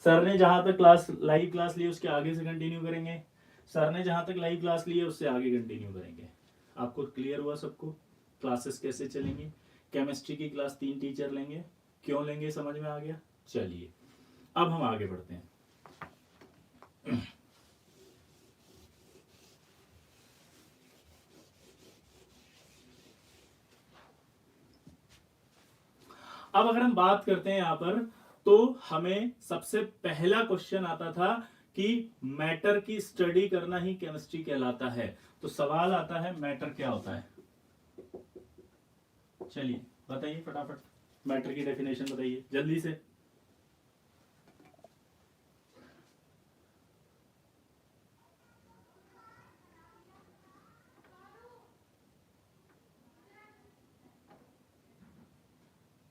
सर ने जहां तक क्लास लाइव क्लास ली उसके आगे से कंटिन्यू करेंगे, सर ने जहां तक लाइव क्लास ली है उससे आगे कंटिन्यू करेंगे। आपको क्लियर हुआ सबको क्लासेस कैसे चलेंगी? केमिस्ट्री की क्लास 3 टीचर लेंगे, क्यों लेंगे समझ में आ गया? चलिए अब हम आगे बढ़ते हैं। अब अगर हम बात करते हैं यहां पर, तो हमें सबसे पहला क्वेश्चन आता था कि मैटर की स्टडी करना ही केमिस्ट्री कहलाता है। तो सवाल आता है मैटर क्या होता है? चलिए बताइए फटाफट, मैटर की डेफिनेशन बताइए जल्दी से।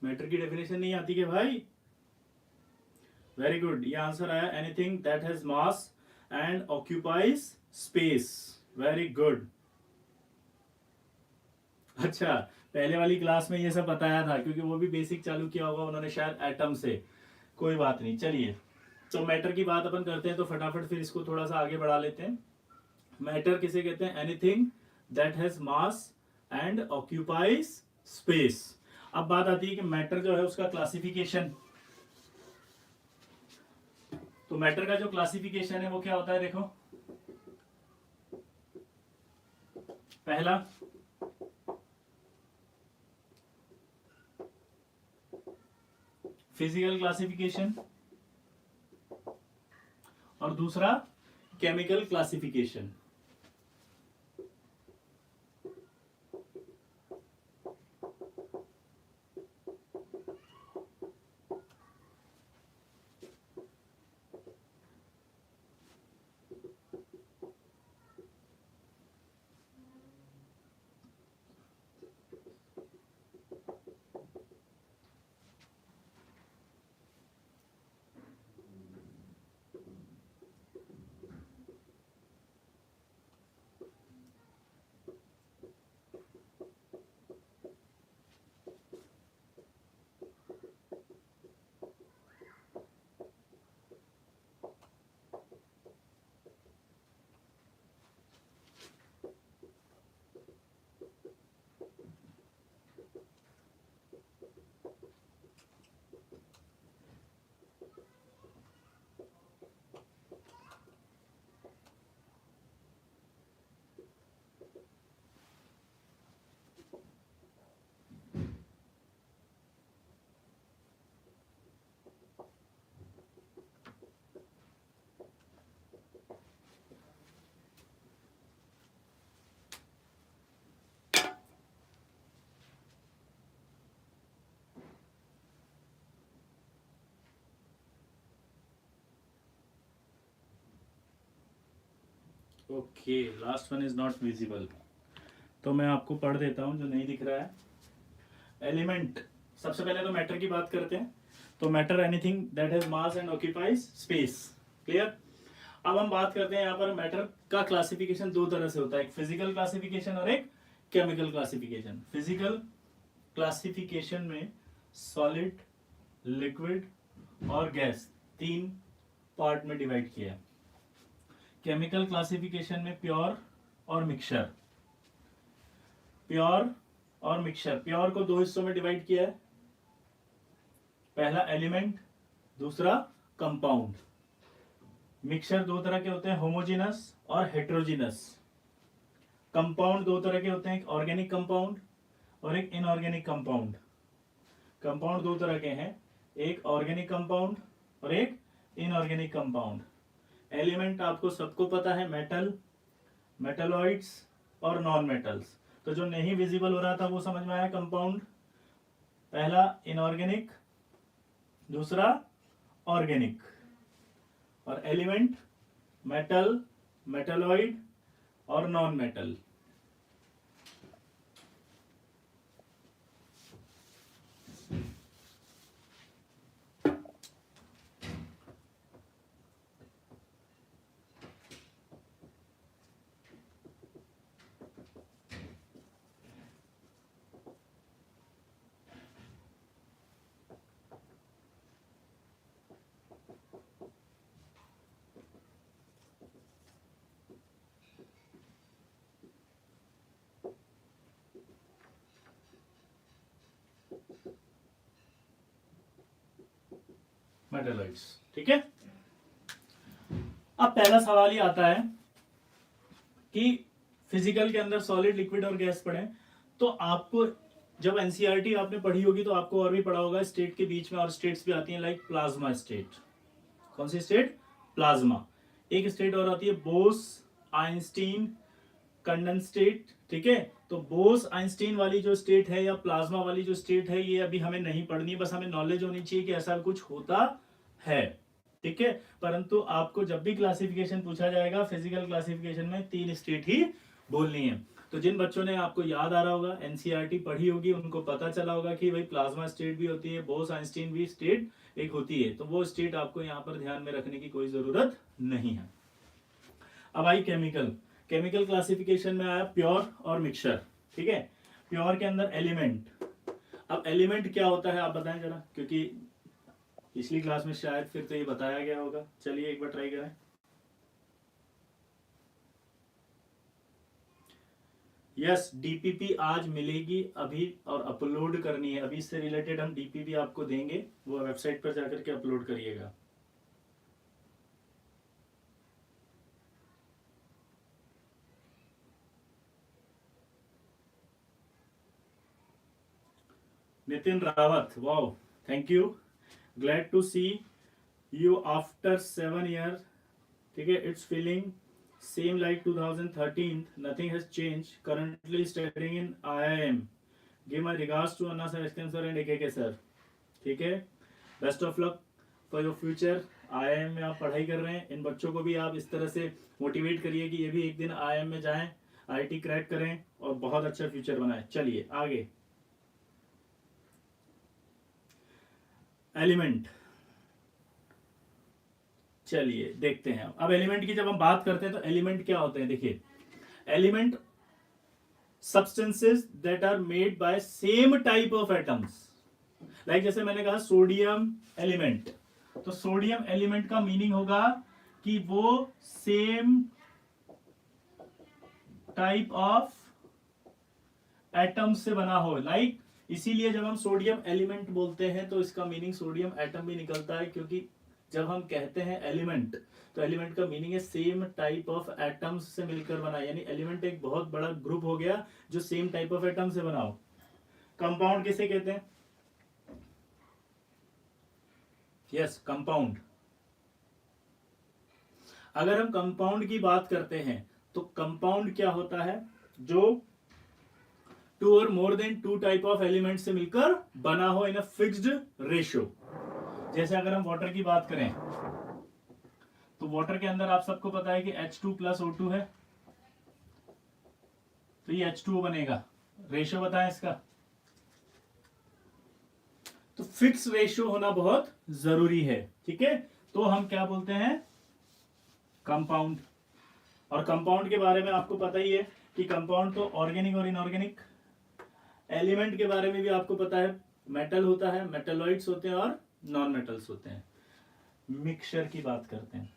मैटर की डेफिनेशन नहीं आती क्या भाई? वेरी गुड, ये आंसर आया, anything that has mass and occupies space. Very good. अच्छा, पहले वाली क्लास में ये सब बताया था क्योंकि वो भी बेसिक चालू किया होगा उन्होंने शायद एटम से। कोई बात नहीं, चलिए तो मैटर की बात अपन करते हैं तो फटाफट फिर इसको थोड़ा सा आगे बढ़ा लेते हैं। मैटर किसे कहते हैं? Anything that has mass and occupies space. अब बात आती है कि मैटर जो है उसका क्लासिफिकेशन। तो मैटर का जो क्लासिफिकेशन है वो क्या होता है? देखो, पहला फिजिकल क्लासिफिकेशन और दूसरा chemical classification. Okay, last one is not visible, तो मैं आपको पढ़ देता हूं जो नहीं दिख रहा है। एलिमेंट, सबसे पहले तो मैटर की बात करते हैं। तो matter anything that has mass and occupies space. Clear? अब हम बात करते हैं यहाँ पर मैटर का क्लासिफिकेशन दो तरह से होता है, एक फिजिकल क्लासिफिकेशन और एक केमिकल क्लासिफिकेशन। फिजिकल क्लासिफिकेशन में सॉलिड, लिक्विड और गैस तीन पार्ट में डिवाइड किया है। केमिकल क्लासिफिकेशन में प्योर और मिक्सचर। प्योर और मिक्सचर, प्योर को दो हिस्सों में डिवाइड किया है, पहला एलिमेंट, दूसरा कंपाउंड। मिक्सचर दो तरह के होते हैं, होमोजेनस और हेट्रोजीनस। कंपाउंड दो तरह के होते हैं, एक ऑर्गेनिक कंपाउंड और एक इनऑर्गेनिक कंपाउंड। कंपाउंड दो तरह के हैं, एक ऑर्गेनिक कंपाउंड और एक इनऑर्गेनिक कंपाउंड। एलिमेंट आपको सबको पता है, मेटल, मेटलॉइड्स और नॉन मेटल्स। तो जो नहीं विजिबल हो रहा था वो समझ में आया। कंपाउंड पहला इनऑर्गेनिक, दूसरा ऑर्गेनिक, और एलिमेंट मेटल, मेटलॉइड और नॉन मेटल। मेटालॉइड्स। ठीक है, अब पहला सवाल ही आता है कि फिजिकल के अंदर सॉलिड, लिक्विड और गैस पढ़े, तो आपको जब एनसीईआरटी आपने पढ़ी होगी तो आपको और भी पढ़ा होगा स्टेट के बीच में, और स्टेट्स भी आती हैं लाइक प्लाज्मा स्टेट। कौन सी स्टेट? प्लाज्मा। एक स्टेट और आती है बोस आइंस्टीन कंडेंस स्टेट। ठीक है, तो बोस आइंस्टीन वाली जो स्टेट है या प्लाज्मा वाली जो स्टेट है, ये अभी हमें नहीं पढ़नी, बस हमें नॉलेज होनी चाहिए कि ऐसा कुछ होता है। ठीक है, परंतु आपको जब भी क्लासिफिकेशन पूछा जाएगा फिजिकल क्लासिफिकेशन में 3 स्टेट ही बोलनी है। तो जिन बच्चों ने, आपको याद आ रहा होगा, एनसीईआरटी पढ़ी होगी, उनको पता चला होगा कि भाई प्लाज्मा स्टेट भी होती है, बोस आइंस्टीन भी स्टेट एक होती है, तो वो स्टेट आपको यहाँ पर ध्यान में रखने की कोई जरूरत नहीं है। अब आई केमिकल। केमिकल क्लासिफिकेशन में आया प्योर और मिक्सचर। ठीक है, प्योर के अंदर एलिमेंट। अब एलिमेंट क्या होता है आप बताएं जरा, क्योंकि पिछली क्लास में शायद फिर तो ये बताया गया होगा। चलिए एक बार ट्राई करें। यस, डीपीपी आज मिलेगी अभी और अपलोड करनी है। अभी इससे रिलेटेड हम डीपीपी आपको देंगे, वो वेबसाइट पर जाकर के अपलोड करिएगा। Nitin Rawat, wow, thank you, glad to see you after 7 years। ठीक है, it's feeling same like 2013, nothing has change, currently studying in IIM, give my regards to Anna sir, SKM sir and AKK sir. ठीक है, best of luck for your future. IIM में आप पढ़ाई कर रहे हैं, इन बच्चों को भी आप इस तरह से मोटिवेट करिए कि ये भी एक दिन IIM में जाएं, IIT क्रैक करें और बहुत अच्छा फ्यूचर बनाएं। चलिए आगे, एलिमेंट। चलिए देखते हैं अब एलिमेंट की जब हम बात करते हैं तो एलिमेंट क्या होते हैं। देखिए, element substances that are made by same type of atoms, like जैसे मैंने कहा सोडियम एलिमेंट, तो सोडियम एलिमेंट का मीनिंग होगा कि वो सेम टाइप ऑफ एटम से बना हो, लाइक इसीलिए जब हम सोडियम एलिमेंट बोलते हैं तो इसका मीनिंग सोडियम एटम भी निकलता है, क्योंकि जब हम कहते हैं एलिमेंट तो एलिमेंट का मीनिंग है सेम टाइप ऑफ एटम्स से मिलकर बना, यानी एलिमेंट एक बहुत बड़ा ग्रुप हो गया जो सेम टाइप ऑफ एटम से बना हो। कंपाउंड किसे कहते हैं? Yes, compound. अगर हम कंपाउंड की बात करते हैं तो कंपाउंड क्या होता है? जो 2 और more than 2 type of element से मिलकर बना हो इन अ फिक्स्ड रेशियो। जैसे अगर हम वाटर की बात करें तो वाटर के अंदर आप सबको पता है कि H2 प्लस O2 है, तो ये H2O बनेगा। रेशियो बताएं इसका, तो फिक्स रेशियो होना बहुत जरूरी है। ठीक है, तो हम क्या बोलते हैं? कंपाउंड। और कंपाउंड के बारे में आपको पता ही है कि कंपाउंड तो ऑर्गेनिक और इनऑर्गेनिक। एलिमेंट के बारे में भी आपको पता है, मेटल होता है, मेटलॉइड्स होते हैं और नॉन मेटल्स होते हैं। मिक्सचर की बात करते हैं,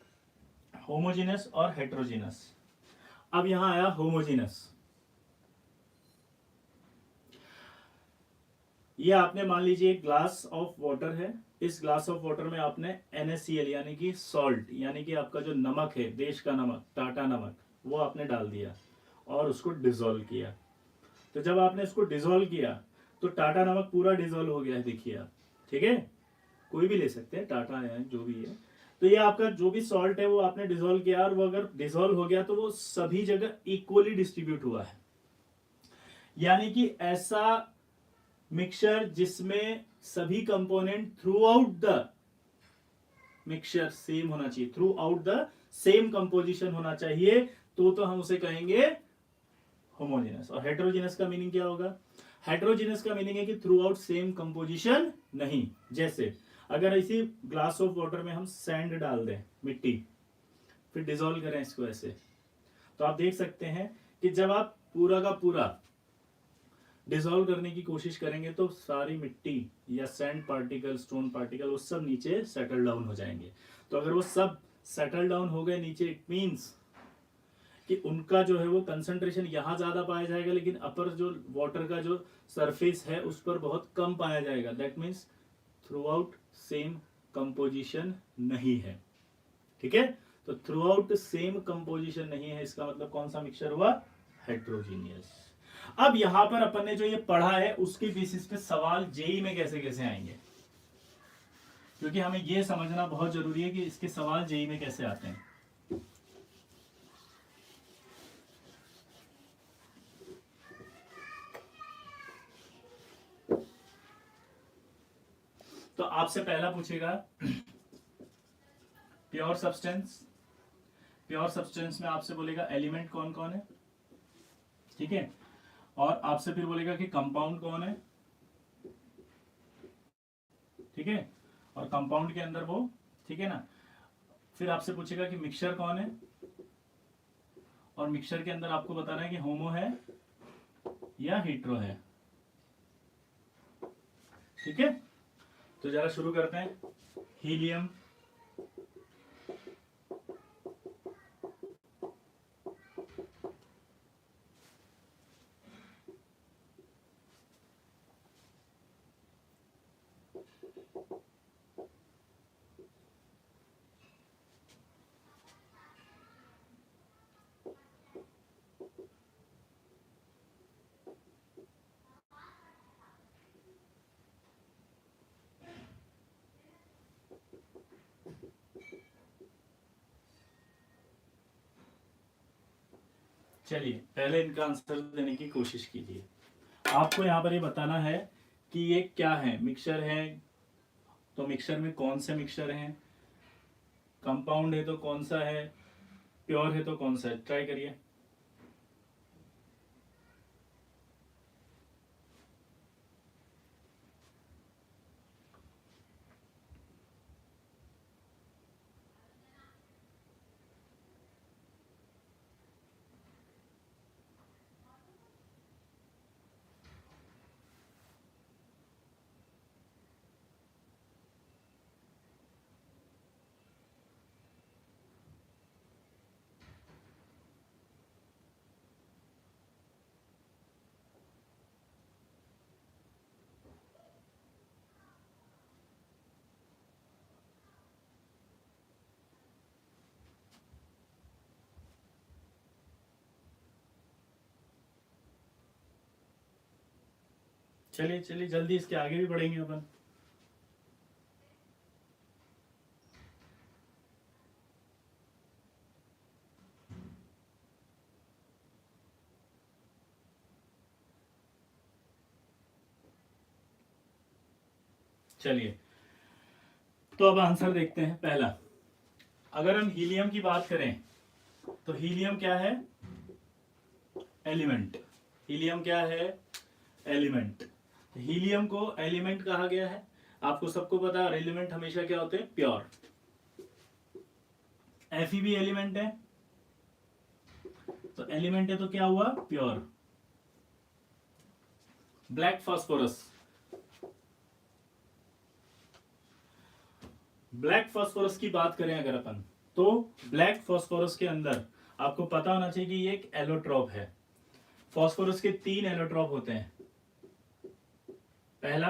होमोजेनस और हेट्रोजेनस। अब यहां आया होमोजेनस। ये आपने मान लीजिए एक ग्लास ऑफ वाटर है, इस ग्लास ऑफ वाटर में आपने NaCl यानी कि सॉल्ट, यानी कि आपका जो नमक है, देश का नमक, टाटा नमक, वो आपने डाल दिया और उसको डिसॉल्व किया। तो जब आपने इसको डिसॉल्व किया तो टाटा नमक पूरा डिसॉल्व हो गया है, देखिए आप। ठीक है, कोई भी ले सकते हैं, टाटा है जो भी है। तो ये आपका जो भी सॉल्ट है वो आपने डिसॉल्व किया, और वो अगर डिसॉल्व हो गया तो वो सभी जगह इक्वली डिस्ट्रीब्यूट हुआ है। यानी कि ऐसा मिक्सचर जिसमें सभी component through out the mixture same होना चाहिए, through out the same composition होना चाहिए, तो हम उसे कहेंगे होमोजेनस। और हेट्रोजेनस का मीनिंग क्या होगा? हेट्रोजेनस का मीनिंग है कि थ्रू आउट सेम कंपोजिशन नहीं। जैसे अगर इसी ग्लास ऑफ वाटर में हम सैंड डाल दें, मिट्टी, फिर डिसॉल्व करें इसको ऐसे, तो आप देख सकते हैं कि जब आप पूरा का पूरा डिसॉल्व करने की कोशिश करेंगे तो सारी मिट्टी या सैंड पार्टिकल, स्टोन पार्टिकल, वो सब नीचे सेटल डाउन हो जाएंगे। तो अगर वो सब सेटल डाउन हो गए नीचे, इट मीन्स कि उनका जो है वो कंसंट्रेशन यहाँ ज्यादा पाया जाएगा, लेकिन अपर जो वाटर का जो सरफेस है उस पर बहुत कम पाया जाएगा। That means through out same composition नहीं है, ठीक है। तो थ्रू आउट सेम कंपोजिशन नहीं है, इसका मतलब कौन सा मिक्सचर हुआ, हेट्रोजीनियस। अब यहां पर अपन ने जो ये पढ़ा है उसके बेसिस पे सवाल जेई में कैसे कैसे आएंगे, क्योंकि हमें ये समझना बहुत जरूरी है कि इसके सवाल जेई में कैसे आते हैं। तो आपसे पहला पूछेगा प्योर सब्सटेंस। प्योर सब्सटेंस में आपसे बोलेगा एलिमेंट कौन कौन है, ठीक है। और आपसे फिर बोलेगा कि कंपाउंड कौन है, ठीक है। और कंपाउंड के अंदर वो, ठीक है ना। फिर आपसे पूछेगा कि मिक्सचर कौन है, और मिक्सचर के अंदर आपको बताना है कि होमो है या हीट्रो है, ठीक है। तो जरा शुरू करते हैं। हीलियम, चलिए पहले इनका आंसर देने की कोशिश कीजिए। आपको यहाँ पर ये बताना है कि ये क्या है, मिक्सचर है तो मिक्सचर में कौन से मिक्सचर हैं, कंपाउंड है तो कौन सा है, प्योर है तो कौन सा है। ट्राई करिए। चलिए चलिए जल्दी, इसके आगे भी बढ़ेंगे अपन। चलिए तो अब आंसर देखते हैं। पहला, अगर हम हीलियम की बात करें तो हीलियम क्या है, एलिमेंट। हीलियम क्या है, एलिमेंट। हीलियम को एलिमेंट कहा गया है, आपको सबको पता है। एलिमेंट हमेशा क्या होते हैं, प्योर। Fe भी एलिमेंट है, तो एलिमेंट है तो क्या हुआ, pure. Black phosphorus, black phosphorus की बात करें अगर अपन, तो ब्लैक फास्फोरस के अंदर आपको पता होना चाहिए कि ये एक एलोट्रॉप है। फास्फोरस के 3 एलोट्रॉप होते हैं। पहला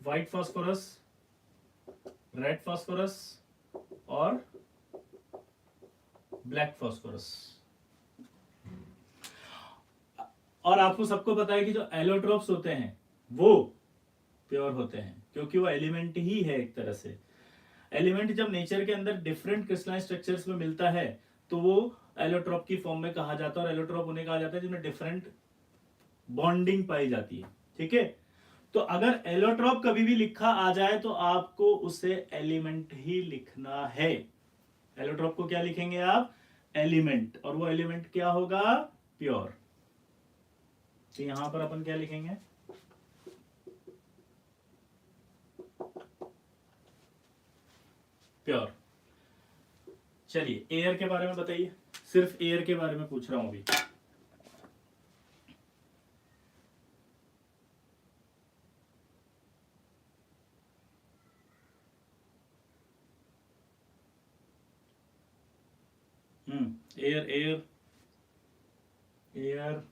व्हाइट फास्फोरस, रेड फास्फोरस और ब्लैक फास्फोरस। और आपको सबको पता है कि जो एलोट्रॉप्स होते हैं वो प्योर होते हैं, क्योंकि वो एलिमेंट ही है एक तरह से। एलिमेंट जब नेचर के अंदर डिफरेंट क्रिस्टलाइन स्ट्रक्चर्स में मिलता है तो वो एलोट्रॉप की फॉर्म में कहा जाता है, और एलोट्रॉप उन्हें कहा जाता है जिसमें डिफरेंट बॉन्डिंग पाई जाती है, ठीक है। तो अगर एलोट्रॉप कभी भी लिखा आ जाए तो आपको उसे एलिमेंट ही लिखना है। एलोट्रॉप को क्या लिखेंगे आप, एलिमेंट, और वो एलिमेंट क्या होगा, प्योर। तो यहां पर अपन क्या लिखेंगे, प्योर। चलिए एयर के बारे में बताइए, सिर्फ एयर के बारे में पूछ रहा हूं अभी। Air air air,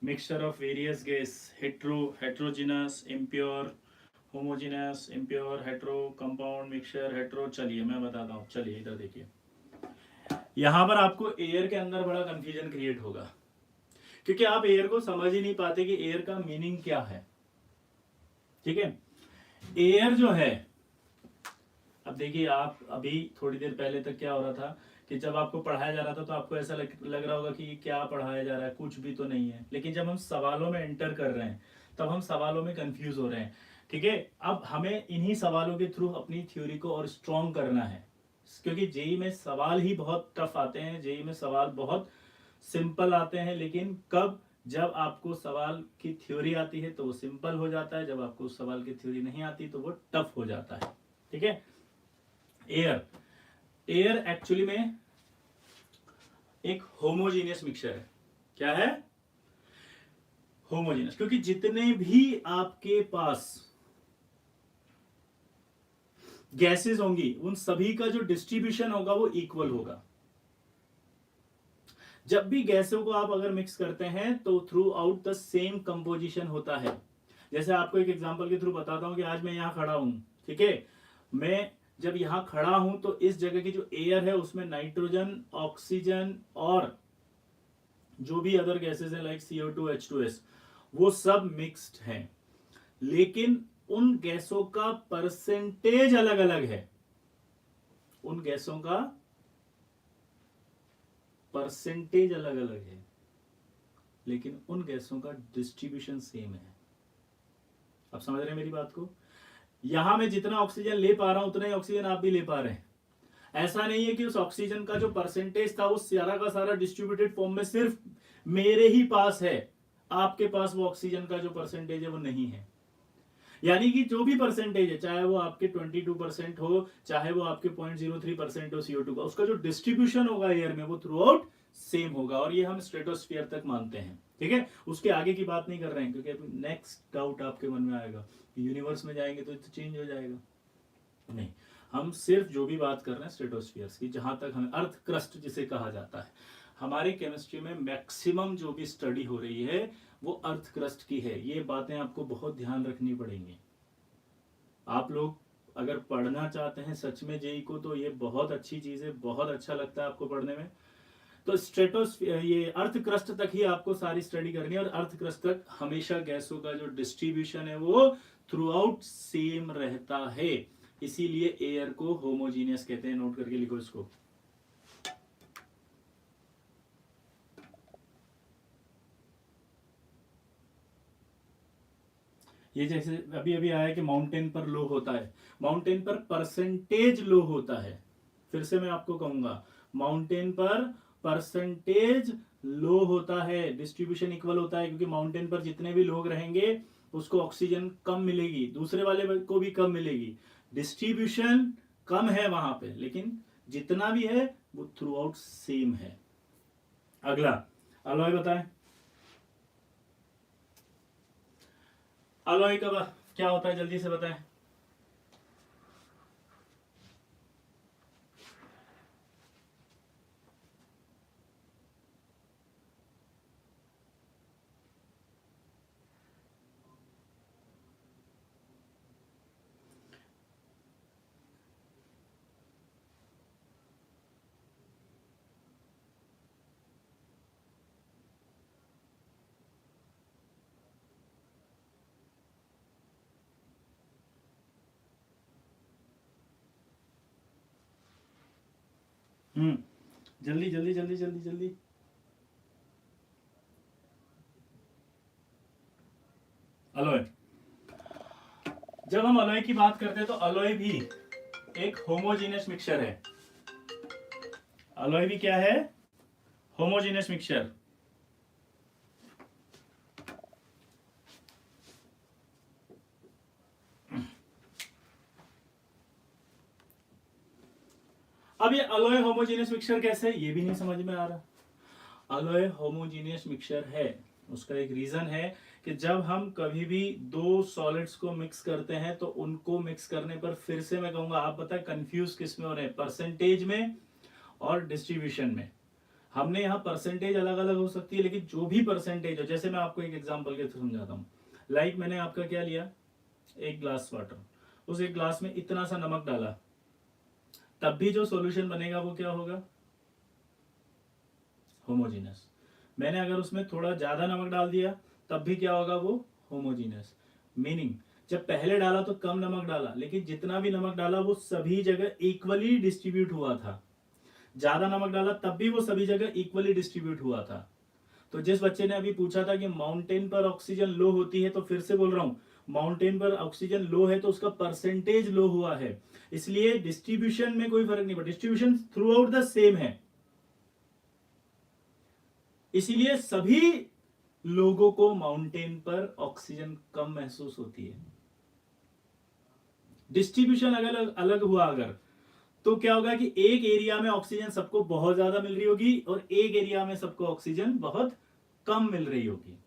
mixture of various gas, heterogeneous, impure, homogeneous, impure, hetero, compound, mixture, hetero. चलिए मैं बताता हूँ, चलिए इधर देखिए, यहाँ पर आपको एयर के अंदर बड़ा कंफ्यूजन क्रिएट होगा, क्योंकि आप एयर को समझ ही नहीं पाते कि एयर का मीनिंग क्या है। ठीक है, एयर जो है, अब देखिए आप अभी थोड़ी देर पहले तक क्या हो रहा था कि जब आपको पढ़ाया जा रहा था तो आपको ऐसा लग रहा होगा कि क्या पढ़ाया जा रहा है, कुछ भी तो नहीं है। लेकिन जब हम सवालों में एंटर कर रहे हैं तब हम सवालों में कंफ्यूज हो रहे हैं। ठीक है, अब हमें इन्हीं सवालों के थ्रू अपनी थ्योरी को और स्ट्रॉन्ग करना है, क्योंकि जेई में सवाल ही बहुत टफ आते हैं, जेई में सवाल बहुत सिंपल आते हैं, लेकिन कब, जब आपको सवाल की थ्योरी आती है तो वो सिंपल हो जाता है, जब आपको सवाल की थ्योरी नहीं आती तो वो टफ हो जाता है। ठीक है, एयर, एयर एक्चुअली में एक होमोजीनियस मिक्सचर है। क्या है? होमोजीनियस, क्योंकि जितने भी आपके पास गैसेस होंगी उन सभी का जो डिस्ट्रीब्यूशन होगा वो इक्वल होगा। जब भी गैसों को आप अगर मिक्स करते हैं तो through out the same composition होता है। जैसे आपको एक एग्जांपल के थ्रू बताता हूं कि आज मैं यहां खड़ा हूं, ठीक है, मैं जब यहां खड़ा हूं तो इस जगह की जो एयर है उसमें नाइट्रोजन, ऑक्सीजन और जो भी अदर गैसेस है लाइक CO2, H2S, वो सब मिक्स्ड हैं, लेकिन उन गैसों का परसेंटेज अलग अलग है। उन गैसों का परसेंटेज अलग अलग है, लेकिन उन गैसों का डिस्ट्रीब्यूशन सेम है। आप समझ रहे हैं मेरी बात को? यहां मैं जितना ऑक्सीजन ले पा रहा हूं उतना ही ऑक्सीजन आप भी ले पा रहे हैं। ऐसा नहीं है कि उस ऑक्सीजन का जो परसेंटेज था वो सारा का सारा डिस्ट्रीब्यूटेड फॉर्म में सिर्फ मेरे ही पास है, आपके पास वो ऑक्सीजन का जो परसेंटेज है वो नहीं है। यानी कि जो भी परसेंटेज है, चाहे वो आपके 22% हो, चाहे वो आपके 0.03% हो CO2 का, उसका जो डिस्ट्रीब्यूशन होगा एयर में वो थ्रू आउट सेम होगा। और ये हम स्ट्रेटोस्फीयर तक मानते हैं। ठीक है, उसके आगे की बात नहीं कर रहे हैं, क्योंकि अभी नेक्स्ट डाउट आपके मन में आएगा, यूनिवर्स में जाएंगे तो चेंज हो जाएगा। नहीं, हम सिर्फ जो भी बात कर रहे हैं स्ट्रेटोस्फीयर की, जहां तक हमें अर्थ क्रस्ट जिसे कहा जाता है, हमारी केमिस्ट्री में मैक्सिमम जो भी स्टडी हो रही है वो अर्थ क्रस्ट की है। ये बातें आपको बहुत ध्यान रखनी पड़ेंगी। आप लोग अगर पढ़ना चाहते हैं सच में जेई को तो ये बहुत अच्छी चीज है, बहुत अच्छा लगता है आपको पढ़ने में। तो स्ट्रेटोस्फीयर, ये अर्थ क्रस्ट तक ही आपको सारी स्टडी करनी है, और अर्थ क्रस्ट तक हमेशा गैसों का जो डिस्ट्रीब्यूशन है वो थ्रू आउट सेम रहता है। इसीलिए एयर को होमोजीनियस कहते हैं। नोट करके लिखो इसको। ये जैसे अभी अभी आया कि माउंटेन पर लो होता है, माउंटेन पर परसेंटेज लो होता है। फिर से मैं आपको कहूंगा, माउंटेन पर परसेंटेज लो होता है, डिस्ट्रीब्यूशन इक्वल होता है, क्योंकि माउंटेन पर जितने भी लोग रहेंगे उसको ऑक्सीजन कम मिलेगी, दूसरे वाले को भी कम मिलेगी। डिस्ट्रीब्यूशन कम है वहां पे, लेकिन जितना भी है वो थ्रू आउट सेम है। अगला अलॉय बताएं। अलॉय का क्या होता है, जल्दी से बताएं। जल्दी जल्दी जल्दी जल्दी जल्दी। अलॉय, जब हम अलॉय की बात करते हैं तो अलॉय भी एक होमोजीनियस मिक्सचर है। अलॉय भी क्या है? Homogeneous mixture. अब ये अलॉय होमोजीनियस मिक्सचर कैसे, ये भी नहीं समझ में आ रहा। अलॉय होमोजीनियस मिक्सचर है, उसका एक रीजन है कि जब हम कभी भी दो सॉलिड्स को मिक्स करते हैं तो उनको मिक्स करने पर, फिर से मैं कहूंगा, आप बताएं कंफ्यूज किस में हो रहे हैं, परसेंटेज में और डिस्ट्रीब्यूशन में। हमने यहाँ परसेंटेज अलग अलग हो सकती है, लेकिन जो भी परसेंटेज हो, जैसे मैं आपको एक एग्जांपल के थ्रू समझाता हूँ। लाइक मैंने आपका क्या लिया, एक ग्लास वाटर, उस एक ग्लास में इतना सा नमक डाला, तब भी जो सॉल्यूशन बनेगा वो क्या होगा, होमोजीनस। मैंने अगर उसमें थोड़ा ज्यादा नमक डाल दिया तब भी क्या होगा, वो होमोजीनस। मीनिंग जब पहले डाला तो कम नमक डाला, लेकिन जितना भी नमक डाला वो सभी जगह इक्वली डिस्ट्रीब्यूट हुआ था। ज्यादा नमक डाला तब भी वो सभी जगह इक्वली डिस्ट्रीब्यूट हुआ था। तो जिस बच्चे ने अभी पूछा था कि माउंटेन पर ऑक्सीजन लो होती है, तो फिर से बोल रहा हूं, माउंटेन पर ऑक्सीजन लो है तो उसका परसेंटेज लो हुआ है, इसलिए डिस्ट्रीब्यूशन में कोई फर्क नहीं पड़ा, distribution through out the same है। इसीलिए सभी लोगों को माउंटेन पर ऑक्सीजन कम महसूस होती है। डिस्ट्रीब्यूशन अगर अलग हुआ अगर, तो क्या होगा कि एक एरिया में ऑक्सीजन सबको बहुत ज्यादा मिल रही होगी और एक एरिया में सबको ऑक्सीजन बहुत कम मिल रही होगी,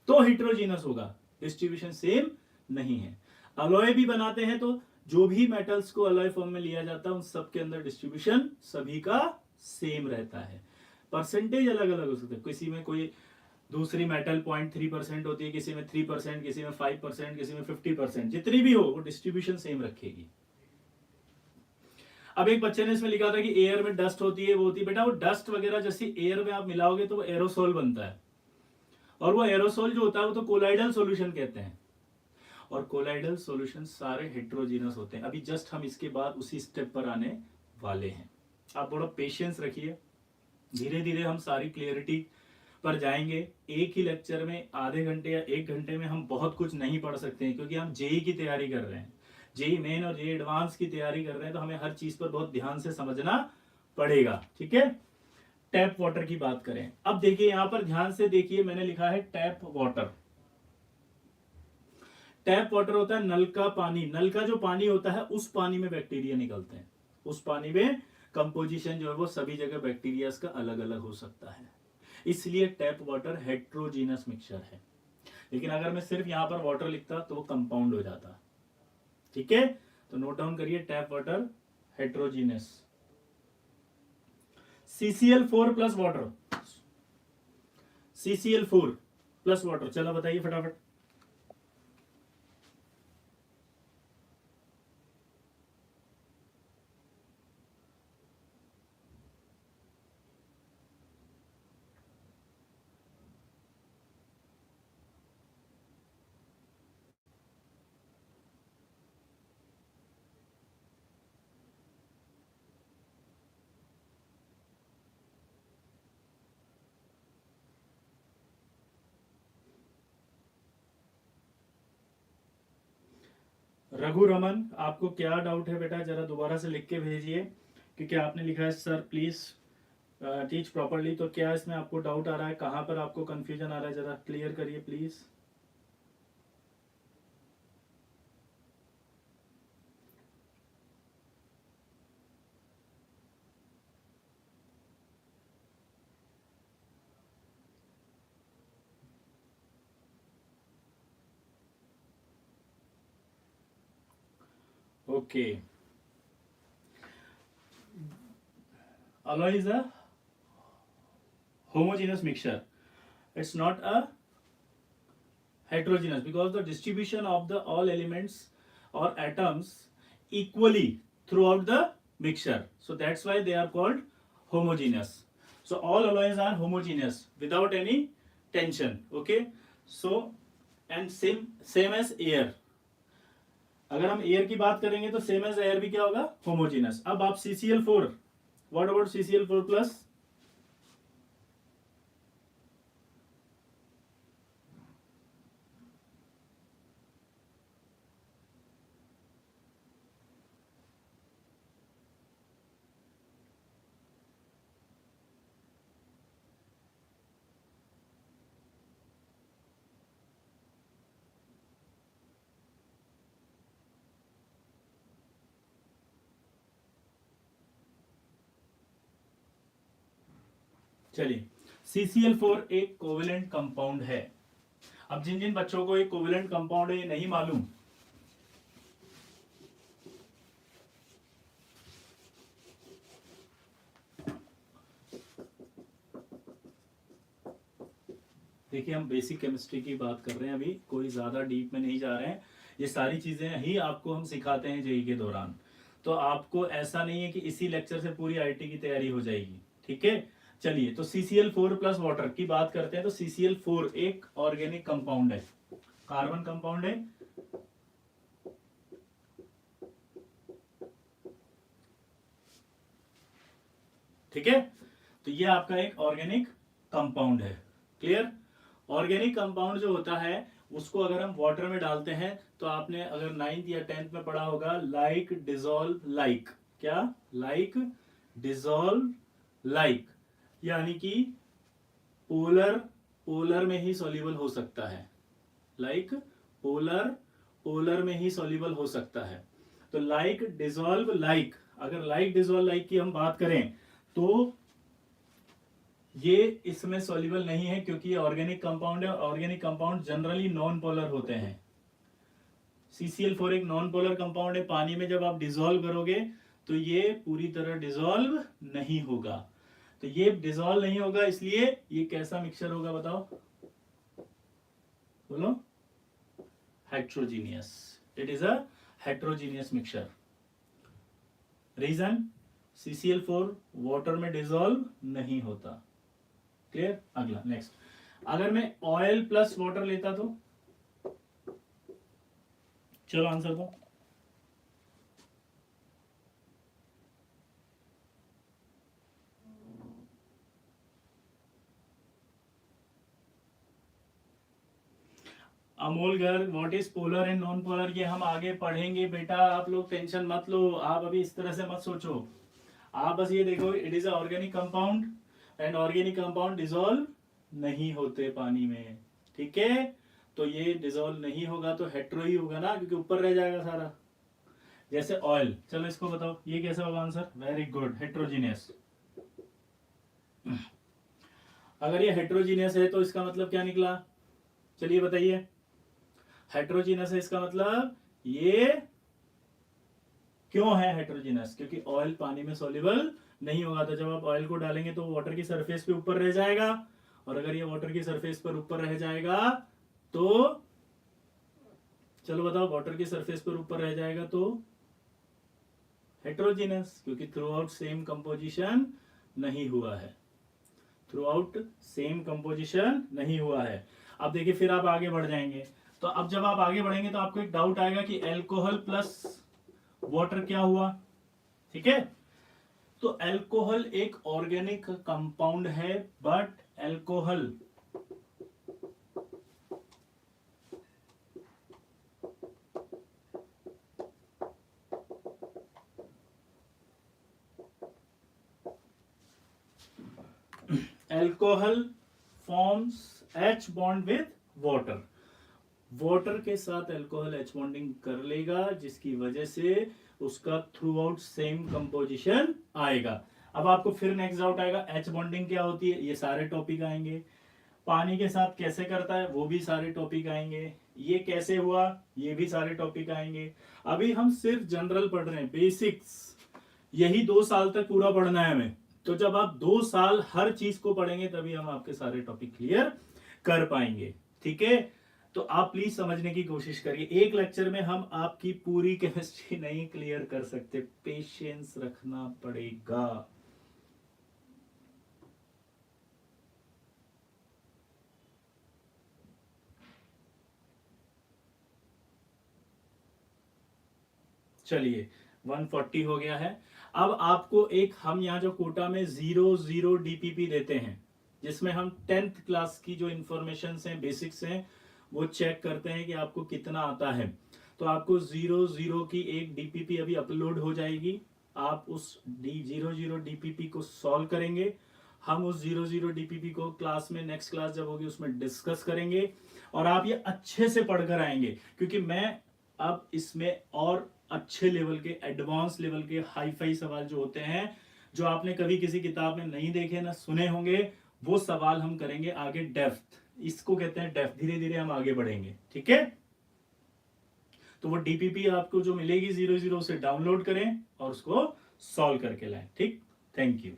तो हिट्रोजीनस होगा। डिस्ट्रीब्यूशन सेम नहीं है। अलॉय भी बनाते हैं तो जो भी मेटल्स को अलॉय फॉर्म में लिया जाता है उन सब के अंदर डिस्ट्रीब्यूशन सभी का सेम रहता है। परसेंटेज अलग अलग हो सकते हैं, किसी में कोई दूसरी मेटल 0.3% होती है, किसी में 3%, किसी में 5%, किसी में 50%, जितनी भी हो वो डिस्ट्रीब्यूशन सेम रखेगी। अब एक बच्चे ने इसमें लिखा था कि एयर में डस्ट होती है, वो होती है, बेटा वो डस्ट वगैरह जैसी एयर में आप मिलाओगे तो वो एरोसोल बनता है, और वो एरोसोल जो होता है वो तो कोलाइडल सॉल्यूशन कहते हैं, और कोलाइडल सॉल्यूशन सारे हेट्रोजीनस होते हैं। अभी जस्ट हम इसके बाद उसी स्टेप पर आने वाले हैं, आप बड़ा पेशेंस रखिए, धीरे धीरे हम सारी क्लियरिटी पर जाएंगे। एक ही लेक्चर में आधे घंटे या एक घंटे में हम बहुत कुछ नहीं पढ़ सकते हैं, क्योंकि हम जेई की तैयारी कर रहे हैं, जेई मेन और जेई एडवांस की तैयारी कर रहे हैं, तो हमें हर चीज पर बहुत ध्यान से समझना पड़ेगा, ठीक है। टैप वाटर की बात करें, अब देखिए यहां पर ध्यान से देखिए, मैंने लिखा है टैप वाटर। टैप वाटर होता है नल का पानी, नल का जो पानी होता है उस पानी में बैक्टीरिया निकलते हैं, उस पानी में कंपोजिशन जो है वो सभी जगह बैक्टीरिया का अलग अलग हो सकता है, इसलिए टैप वाटर हेट्रोजीनस मिक्सचर है। लेकिन अगर मैं सिर्फ यहां पर वाटर लिखता तो वो कंपाउंड हो जाता, ठीक है। तो नोट डाउन करिए, tap water heterogeneous. CCl4 plus water, CCl4 plus water, चलो बताइए फटाफट। रघु रमन, आपको क्या डाउट है बेटा, जरा दोबारा से लिख के भेजिए, क्योंकि आपने लिखा है सर प्लीज टीच प्रॉपरली, तो क्या इसमें आपको डाउट आ रहा है, कहां पर आपको कंफ्यूजन आ रहा है, जरा क्लियर करिए please. Okay, alloy is a homogeneous mixture, it's not a heterogeneous, because the distribution of the all elements or atoms equally throughout the mixture, so that's why they are called homogeneous. So all alloys are homogeneous without any tension, okay. So and same as air, अगर हम air की बात करेंगे तो same as air भी क्या होगा, homogeneous. अब आप CCl4, what about CCl4 plus, चलिए CCl4 एक कोवेलेंट कंपाउंड है। अब जिन जिन बच्चों को एक कोवेलेंट कंपाउंड है ये नहीं मालूम, देखिए हम बेसिक केमिस्ट्री की बात कर रहे हैं, अभी कोई ज़्यादा डीप में नहीं जा रहे हैं। ये सारी चीज़ें ही आपको हम सिखाते हैं जेई के दौरान। तो आपको ऐसा नहीं है कि इसी लेक्चर से पूरी आईटी की तैयारी हो जाएगी, ठीक है। चलिए, तो CCl4 प्लस वाटर की बात करते हैं। तो CCl4 एक ऑर्गेनिक कंपाउंड है, कार्बन कंपाउंड है। ठीक है, तो ये आपका एक ऑर्गेनिक कंपाउंड है। क्लियर। ऑर्गेनिक कंपाउंड जो होता है उसको अगर हम वाटर में डालते हैं तो आपने अगर 9th या 10th में पढ़ा होगा, लाइक डिजोल्व लाइक। क्या? लाइक डिजोल्व लाइक, यानी कि पोलर पोलर में ही सॉल्युबल हो सकता है। लाइक पोलर पोलर में ही सॉल्युबल हो सकता है। तो लाइक डिजोल्व लाइक, अगर लाइक डिजोल्व लाइक की हम बात करें तो ये इसमें सॉल्युबल नहीं है, क्योंकि ये ऑर्गेनिक कंपाउंड है। Organic compound generally non polar होते हैं। CCl4 एक नॉन पोलर कंपाउंड है। पानी में जब आप डिसॉल्व करोगे तो ये पूरी तरह डिसॉल्व नहीं होगा। तो ये डिसॉल्व नहीं होगा, इसलिए ये कैसा मिक्सचर होगा बताओ, बोलो? Heterogeneous. It is a heterogeneous mixture. Reason? CCl4 water में डिसॉल्व नहीं होता। क्लियर। अगला नेक्स्ट, अगर मैं ऑयल प्लस वाटर लेता तो? चलो आंसर दो। Amol Garg, what is polar and non polar, ये हम आगे पढ़ेंगे बेटा, आप लोग टेंशन मत लो। आप अभी इस तरह से मत सोचो, आप बस ये देखो, it is a organic compound and organic compound dissolve नहीं होते पानी में। ठीक है, तो ये डिसॉल्व नहीं होगा तो हेट्रो ही होगा ना, क्योंकि ऊपर रह जाएगा सारा, जैसे ऑयल। चलो इसको बताओ ये कैसा होगा आंसर? Very good, heterogeneous. अगर ये हेट्रोजीनियस है तो इसका मतलब क्या निकला? चलिए बताइए। हेट्रोजीनियस है इसका मतलब ये क्यों है हेट्रोजीनियस? क्योंकि ऑयल पानी में सॉल्युबल नहीं होगा। तो जब आप ऑयल को डालेंगे तो वाटर की सरफेस पे ऊपर रह जाएगा, और अगर ये वाटर की सरफेस पर ऊपर रह जाएगा तो, चलो बताओ, वाटर की सरफेस पर ऊपर रह जाएगा तो हेट्रोजीनियस, क्योंकि थ्रू आउट सेम कंपोजिशन नहीं हुआ है। थ्रू आउट सेम कंपोजिशन नहीं हुआ है। अब देखिए, फिर आप आगे बढ़ जाएंगे। तो अब जब आप आगे बढ़ेंगे तो आपको एक डाउट आएगा कि एल्कोहल प्लस वाटर क्या हुआ? ठीक है, तो अल्कोहल एक ऑर्गेनिक कंपाउंड है, but alcohol alcohol forms H bond with water. Water के साथ अल्कोहल H बॉन्डिंग कर लेगा, जिसकी वजह से उसका थ्रू आउट सेम कंपोजिशन आएगा। अब आपको फिर नेक्स्ट डाउट आएगा, H बॉन्डिंग क्या होती है? ये सारे टॉपिक आएंगे। पानी के साथ कैसे करता है? वो भी सारे टॉपिक आएंगे। ये कैसे हुआ? ये भी सारे टॉपिक आएंगे। अभी हम सिर्फ जनरल पढ़ रहे हैं, बेसिक्स। यही 2 साल तक पूरा पढ़ना है हमें। तो जब आप 2 साल हर चीज को पढ़ेंगे तभी हम आपके सारे टॉपिक क्लियर कर पाएंगे। ठीक है, तो आप प्लीज समझने की कोशिश करिए। एक लेक्चर में हम आपकी पूरी केमिस्ट्री नहीं क्लियर कर सकते, पेशेंस रखना पड़ेगा। चलिए, 140 हो गया है। अब आपको एक, हम यहाँ जो कोटा में 0 DPP देते हैं, जिसमें हम 10th क्लास की जो इंफॉर्मेशन है, बेसिक्स हैं, वो चेक करते हैं कि आपको कितना आता है। तो आपको 0 की एक DPP अभी अपलोड हो जाएगी। आप उस 0 DPP को सॉल्व करेंगे। हम उस 0 DPP को क्लास में, नेक्स्ट क्लास जब होगी उसमें डिस्कस करेंगे, और आप ये अच्छे से पढ़कर आएंगे, क्योंकि मैं अब इसमें और अच्छे लेवल के, एडवांस लेवल के, हाई फाई सवाल जो होते हैं, जो आपने कभी किसी किताब में नहीं देखे ना सुने होंगे, वो सवाल हम करेंगे आगे। डेप्थ, इसको कहते हैं डेप्थ। धीरे धीरे हम आगे बढ़ेंगे। ठीक है, तो वो DPP आपको जो मिलेगी 0 से डाउनलोड करें और उसको सॉल्व करके लाएं। ठीक, थैंक यू।